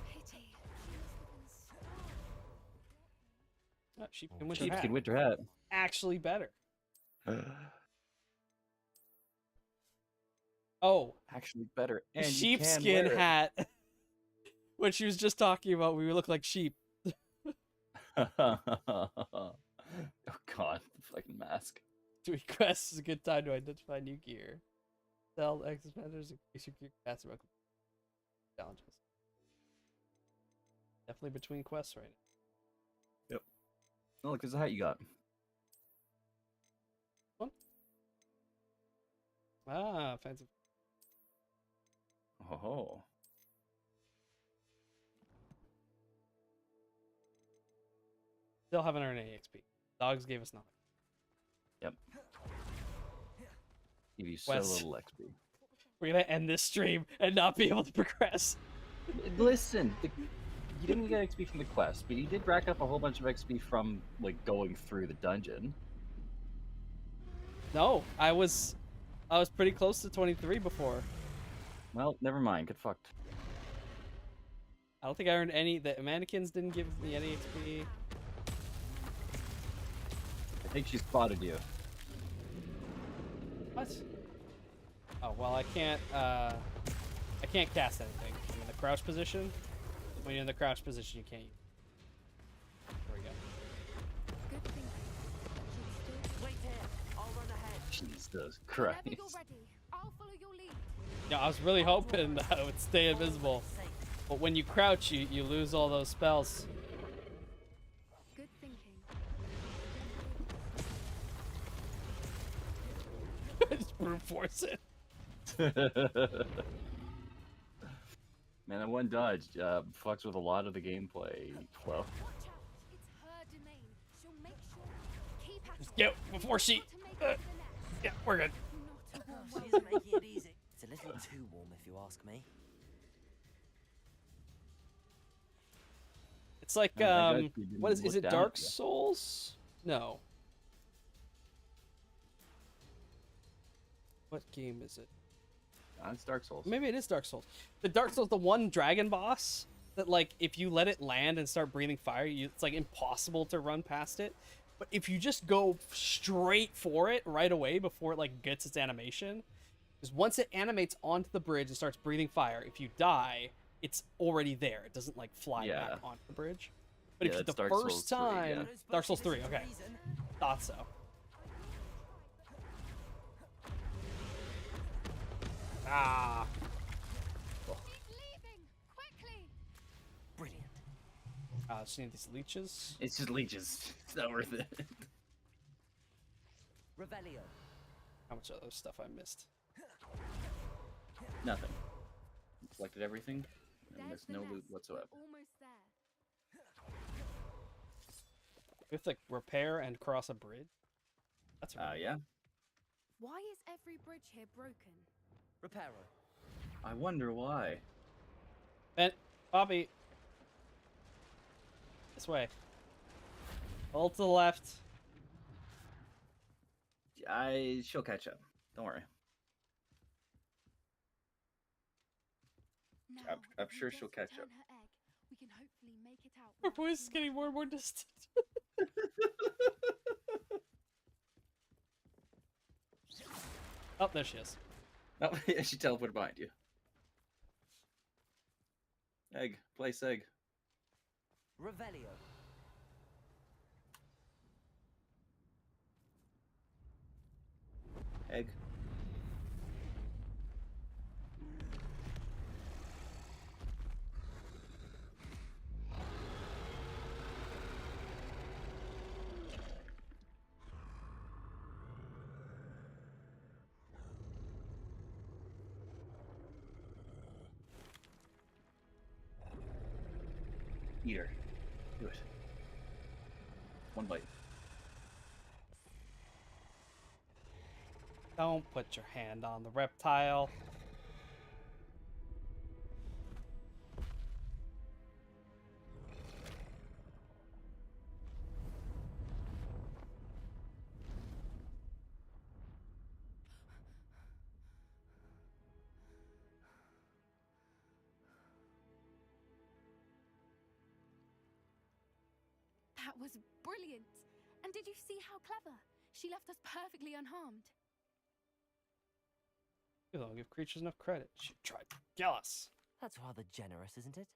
Pity. She must have been starved. Oh, sheepskin winter Sheepskin hat. winter hat. Actually better. Oh, Actually better. And you can sheepskin wear it. hat. What she was just talking about, we look like sheep. Oh god, the fucking mask. Doing quests is a good time to identify new gear. Sell X vendors in case your gear capacity about challenges. Definitely between quests right now. Oh, look, there's a hat you got. Ah, fancy. Oh. Still haven't earned any XP. Dogs gave us nothing. Yep. Give you so Wes. little XP. We're gonna end this stream and not be able to progress. Listen, you didn't get XP from the quest, but you did rack up a whole bunch of XP from like going through the dungeon. No, I was pretty close to 23 before. Well, never mind. Get fucked. I don't think I earned any. The mannequins didn't give me any XP. I think she spotted you. What? Oh well, I can't cast anything. I'm in the crouch position. When you're in the crouch position, you can't use. There we go. Good thinking. Wait here. I'll run ahead. Jesus Whenever Christ. you're ready, I'll follow your lead. Yeah, I was really hoping that I would stay invisible. But when you crouch, you lose all those spells. Good thinking. Just brute force it. Man, that one dodge fucks with a lot of the gameplay flow. Watch out. It's her domain. She'll make sure. Keep at Just it. get before she. Not to make it to the next. Yeah, we're good. Not a warm She's making it easy. It's a little too warm, if you ask me. It's like I guess you didn't what is look it? down Dark at you. Souls? No. What game is it? It's Dark Souls. Maybe it is Dark Souls. The Dark Souls, the one dragon boss that like if you let it land and start breathing fire, it's like impossible to run past it. But if you just go straight for it right away before it like gets its animation, because once it animates onto the bridge and starts breathing fire, if you die, it's already there. It doesn't like fly Yeah. back onto the bridge. But Yeah, if that's the Dark Souls first 3, time, yeah. Dark Souls 3, okay, thought so. Ah. Keep leaving. Quickly. Brilliant. Just need these leeches. It's just leeches. It's not worth it. Revelio. How much other stuff I missed? Nothing. Collected everything, and There's there's the no nest. loot whatsoever. We're almost there. We have to repair and cross a bridge. That's right. Yeah. Why is every bridge here broken? Reparo. I wonder why. Ben, Bobby. This way. Hold to the left. She'll catch up. Don't worry. Now, I'm if we sure just she'll catch return up. her egg, we can hopefully make it out. Her without voice is too getting much more and more distant. Oh, there she is. Oh, she teleported behind you. Egg. Place egg. Revelio. Egg. Eat her. Do it. One bite. Don't put your hand on the reptile. That was brilliant. And did you see how clever? She left us perfectly unharmed. You don't give creatures enough credit. She tried to kill us. That's rather generous, isn't it?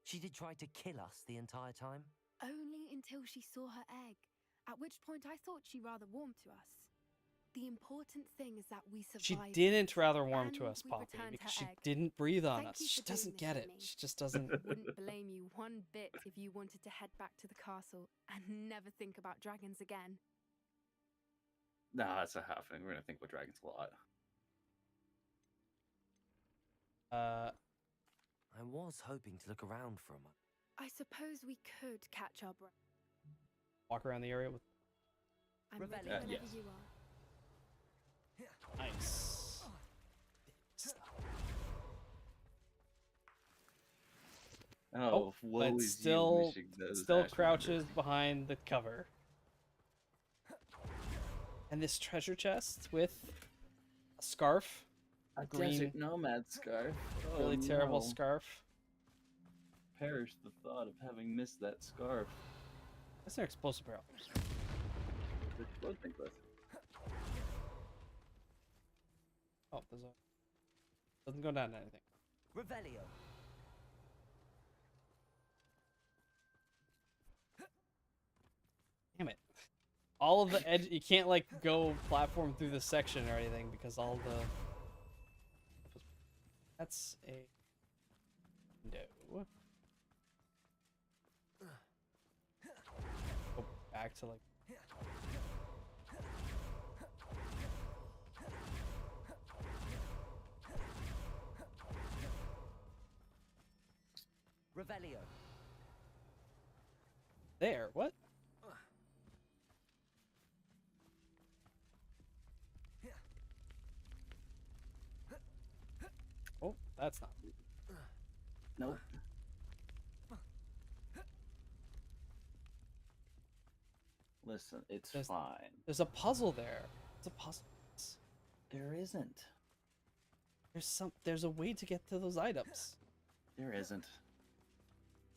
She did try to kill us the entire time. Only until she saw her egg, at which point I thought she rather warmed to us. The important thing is that we She survived. didn't rather warm to and us, we Poppy, returned because her she egg. didn't breathe on Thank us. you She for doing doesn't this get for it. me. She just doesn't. Wouldn't blame you one bit if you wanted to head back to the castle and never think about dragons again. Nah, that's not happening. We're gonna think about dragons a lot. I was hoping to look around for a moment. I suppose we could catch our breath. Walk around the area with. I'm ready Revelio. whenever Yes. you are. Nice. Oh, woe but is still, you wishing those still Ash crouches members. behind the cover. And this treasure chest with a scarf, A green, desert nomad scarf. Oh, really terrible no. scarf. Perish the thought of having missed that scarf. That's an explosive barrel. Oh, there's a... Doesn't go down to anything. Revelio. Damn it. All of the edge... You can't, like, go platform through this section or anything because all the... That's a... No. Go back to, like... Revelio. There, what? Oh, that's not... Nope. Listen, it's fine. There's a puzzle there. It's a puzzle. There isn't. There's a way to get to those items. There isn't.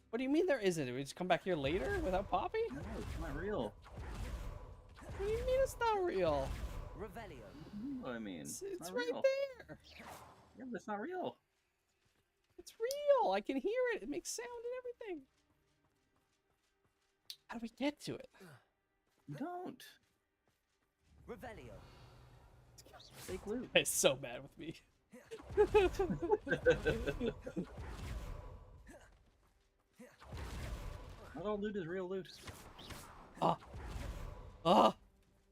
What do you mean there isn't? Do we just come back here later without Poppy? No, it's not real. What do you mean it's not real? Revelio. You know what I mean? It's not right real. there. Yeah, but it's not real. It's real. I can hear it. It makes sound and everything. How do we get to it? Don't. Revelio. Fake loot. It's so mad with me. Not all loot is real loot. Ah. Ah.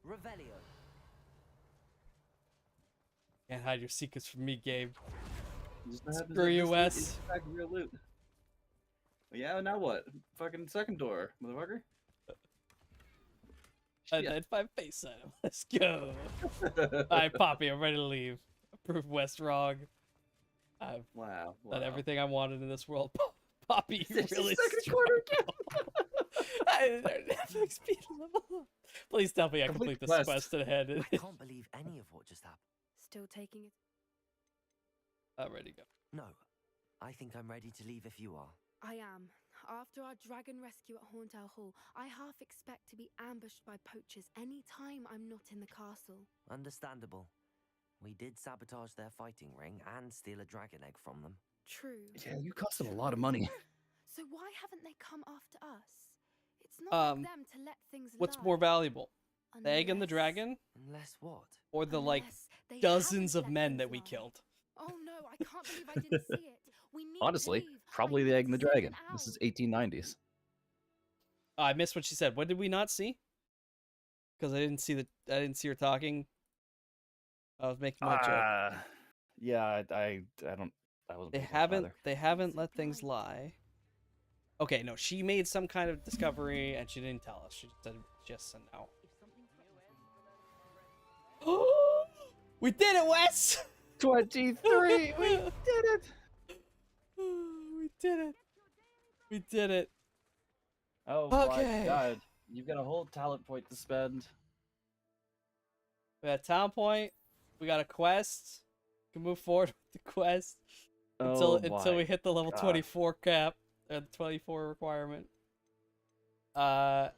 Revelio. Can't hide your secrets from me, Gabe. Screw you, Wes. It's real loot. Yeah, now what? Fucking second door, motherfucker. Identify face item. Let's go. Alright, Poppy, I'm ready to leave. Prove West wrong. I've done everything I wanted in this world. Poppy, you really Netflix speed level. Please tell me I complete this quest ahead. I can't believe any of what just happened. Still taking it. I'm ready to go. No, I think I'm ready to leave if you are. I am. After our dragon rescue at Hauntel Hall, I half expect to be ambushed by poachers any time I'm not in the castle. Understandable. We did sabotage their fighting ring and steal a dragon egg from them. True. Yeah, you cost them a lot of money. So why haven't they come after us? It's not like them to let things What's lie. more valuable? The egg and the dragon? Unless what? Or the, like, dozens of men that we killed? Oh no, I can't believe I didn't see it. We need Honestly, to leave. probably the egg and the dragon. This is 1890s. I missed what she said. What did we not see? Because I didn't see her talking. I was making my joke. Yeah, I wasn't. They haven't let things lie. Okay, no, she made some kind of discovery and she didn't tell us. She said just a no. We did it, Wes! 23! We did it! We did it. We did it. Oh Okay. my god. You've got a whole talent point to spend. We got Town Point. We got a quest. We can move forward with the quest until we hit the level 24 cap, or the 24 requirement. What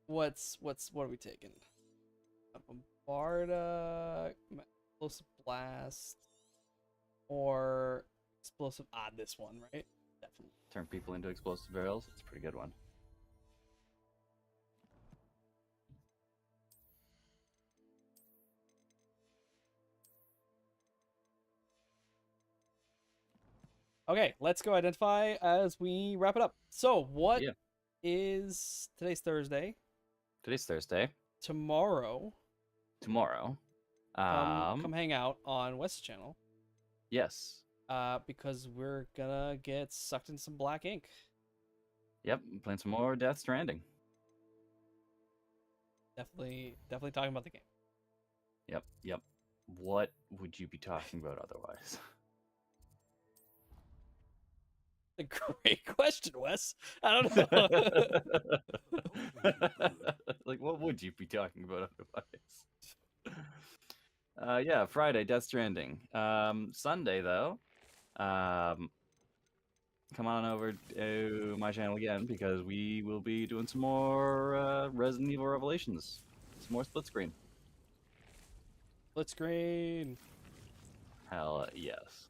are we taking? A Bombarda, explosive blast, or explosive? This one, right? Definitely. Turn people into explosive barrels. It's a pretty good one. Okay, let's go identify as we wrap it up. So, what is today's Thursday? Today's Thursday. Tomorrow. Come hang out on West's channel. Yes. Because we're gonna get sucked in some black ink. Yep, I'm playing some more Death Stranding. Definitely talking about the game. Yep. What would you be talking about otherwise? A great question, Wes. I don't know. Like, what would you be talking about otherwise? Yeah, Friday, Death Stranding. Sunday, though, come on over to my channel again because we will be doing some more Resident Evil Revelations. Some more split screen. Split screen. Hell yes.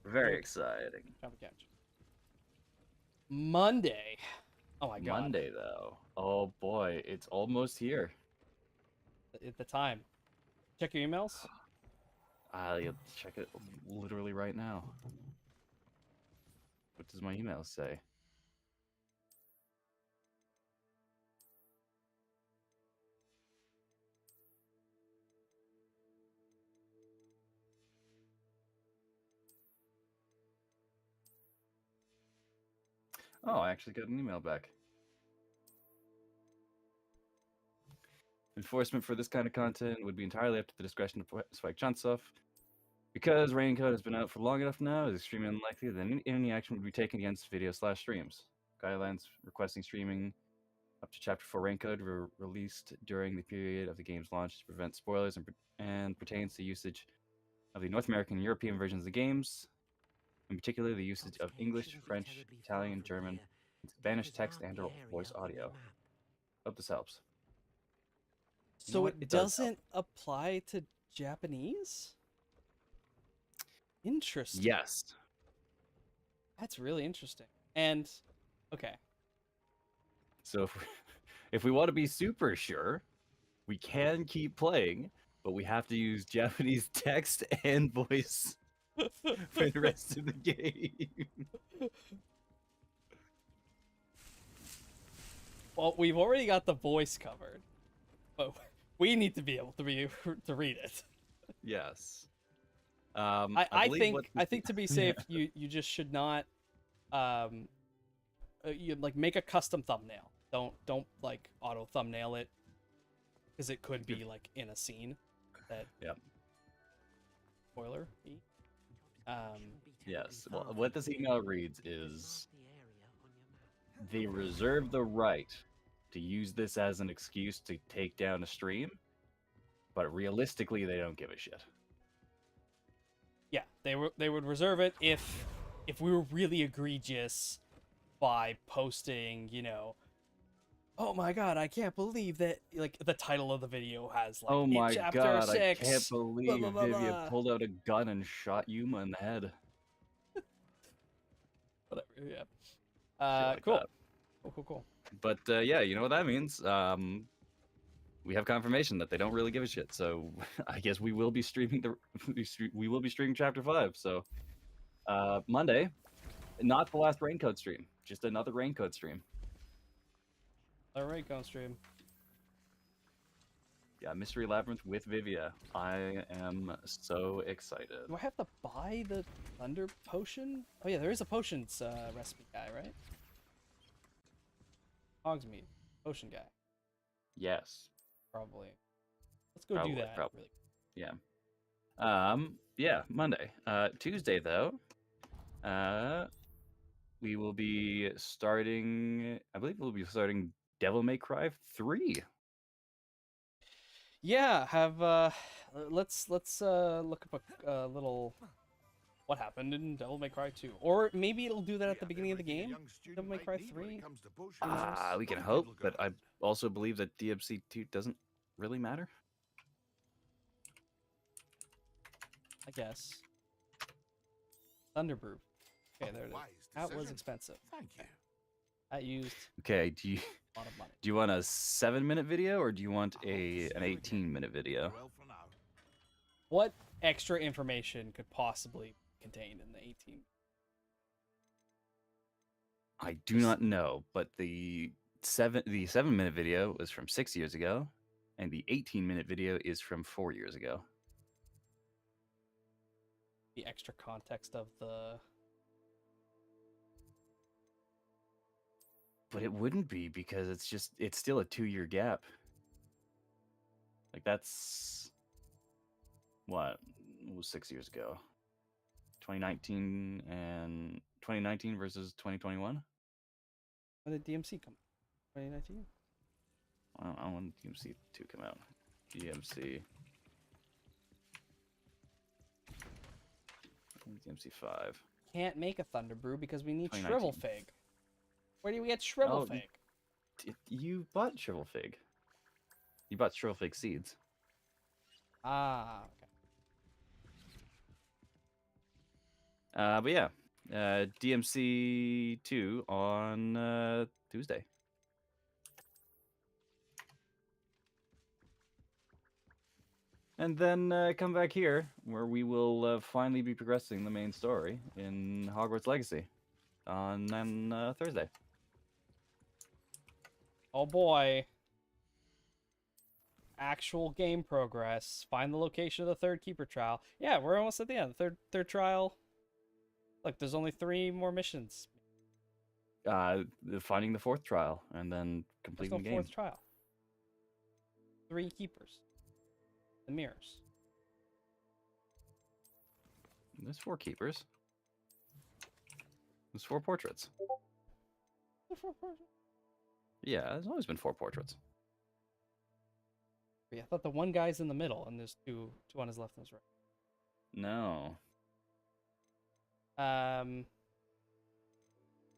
Very Look. exciting. Jump catch. Monday. Oh my god. Monday, though. Oh boy, it's almost here. At the time. Check your emails. I'll check it literally right now. What does my email say? Oh, I actually got an email back. Enforcement for this kind of content would be entirely up to the discretion of Spike Chunsoft. Because Raincoat has been out for long enough now, it's extremely unlikely that any action would be taken against video/streams. Guidelines requesting streaming up to Chapter 4 Raincoat were released during the period of the game's launch to prevent spoilers and pertains to usage of the North American and European versions of the games, in particular the usage of English, French, Italian, German, and Spanish text and or voice audio. Hope this helps. So what? it Does help. doesn't apply to Japanese? Interesting. Yes. That's really interesting. And okay. So if we want to be super sure, we can keep playing, but we have to use Japanese text and voice for the rest of the game. Well, we've already got the voice covered, but we need to be able to read it. Yes. I think to be safe, you just should not you like make a custom thumbnail. Don't like auto thumbnail it because it could be like in a scene that spoiler. Yes. Well, what this email reads is they reserve the right to use this as an excuse to take down a stream, but realistically they don't give a shit. Yeah, they would reserve it if we were really egregious by posting, oh my god, I can't believe that like the title of the video has like oh in my chapter god, 6, I can't believe blah, blah, blah, Vivia blah. pulled out a gun and shot Yuma in the head. Whatever, yeah. Shit like Cool. that. Cool. But yeah, you know what that means? We have confirmation that they don't really give a shit. So I guess we will be streaming we will be streaming Chapter 5. So Monday, not the last Raincoat stream, just another Raincoat stream. All right, go stream. Yeah, Mystery Labyrinth with Vivia. I am so excited. Do I have to buy the Thunder Potion? Oh yeah, there is a potions recipe guy, right? Hogsmeade, potion guy. Yes. Probably. Let's go do that. Probably. Really. Yeah. Yeah, Monday. Tuesday though, we will be starting. I believe we'll be starting Devil May Cry 3. Yeah. Let's look up a little what happened in Devil May Cry 2, or maybe it'll do that at the beginning of the game. Devil May Cry 3. We can hope, but I also believe that DMC 2 doesn't really matter. I guess. Thunderbrew. Okay, there it is. That was expensive. Thank you. That used Okay, do you a lot of money. do you want a 7-minute video or do you want an 18-minute video? Well, for now. What extra information could possibly be contained in the 18? I do not know, but the 7-minute video was from 6 years ago, and the 18-minute video is from 4 years ago. The extra context of the... But it wouldn't be because it's still a 2-year gap. Like that's what was 6 years ago. 2019 versus 2021. When did DMC come? 2019. I don't know when DMC 2 come out. DMC 5. Can't make a Thunder Brew because we need 2019. Shrivel Fig. Where do we get Shrivel Oh, Fig? You bought Shrivel Fig. You bought Shrivel Fig seeds. Ah, okay. But yeah, DMC 2 on Tuesday. And then come back here, where we will finally be progressing the main story in Hogwarts Legacy on Thursday. Oh boy. Actual game progress. Find the location of the third Keeper trial. Yeah, we're almost at the end. Third trial. Look, there's only 3 more missions. Finding the 4th trial, and then There's completing no the game. 4th trial. 3 Keepers. The mirrors. There's 4 keepers. There's 4 portraits. Yeah, there's always been 4 portraits. I thought the one guy's in the middle, and there's two on his left and his right. No.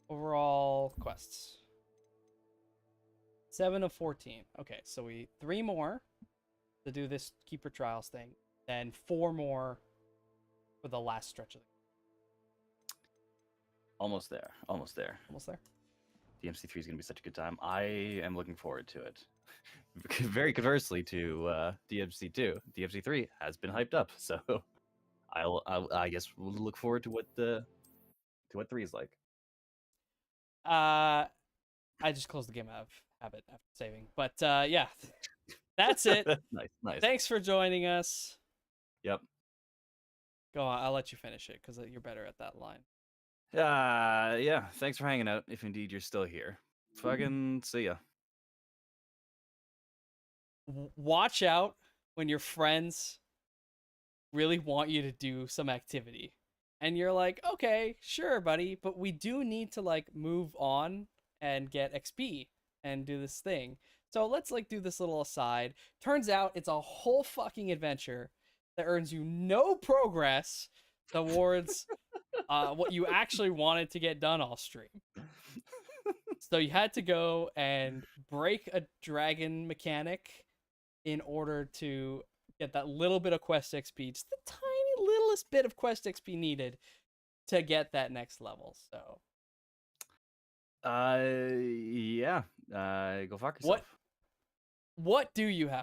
Overall quests. 7 of 14. Okay, so we 3 more to do this Keeper Trials thing, then 4 more for the last stretch of the Almost there. Almost there. Almost there. DMC 3 is going to be such a good time. I am looking forward to it. Very conversely to DMC 2. DMC 3 has been hyped up, so I guess we'll look forward to what 3 is like. I just closed the game out of habit after saving. But yeah, that's it. Nice. Thanks for joining us. Yep. Go on, I'll let you finish it because you're better at that line. Yeah, thanks for hanging out, if indeed you're still here. Fucking see ya. Watch out when your friends really want you to do some activity. And you're like, okay, sure, buddy, but we do need to like move on and get XP and do this thing. So let's like do this little aside. Turns out it's a whole fucking adventure that earns you no progress towards what you actually wanted to get done all stream. So you had to go and break a dragon mechanic in order to get that little bit of quest XP, just the tiny littlest bit of quest XP needed to get that next level. So Yeah. Go fuck yourself. What do you have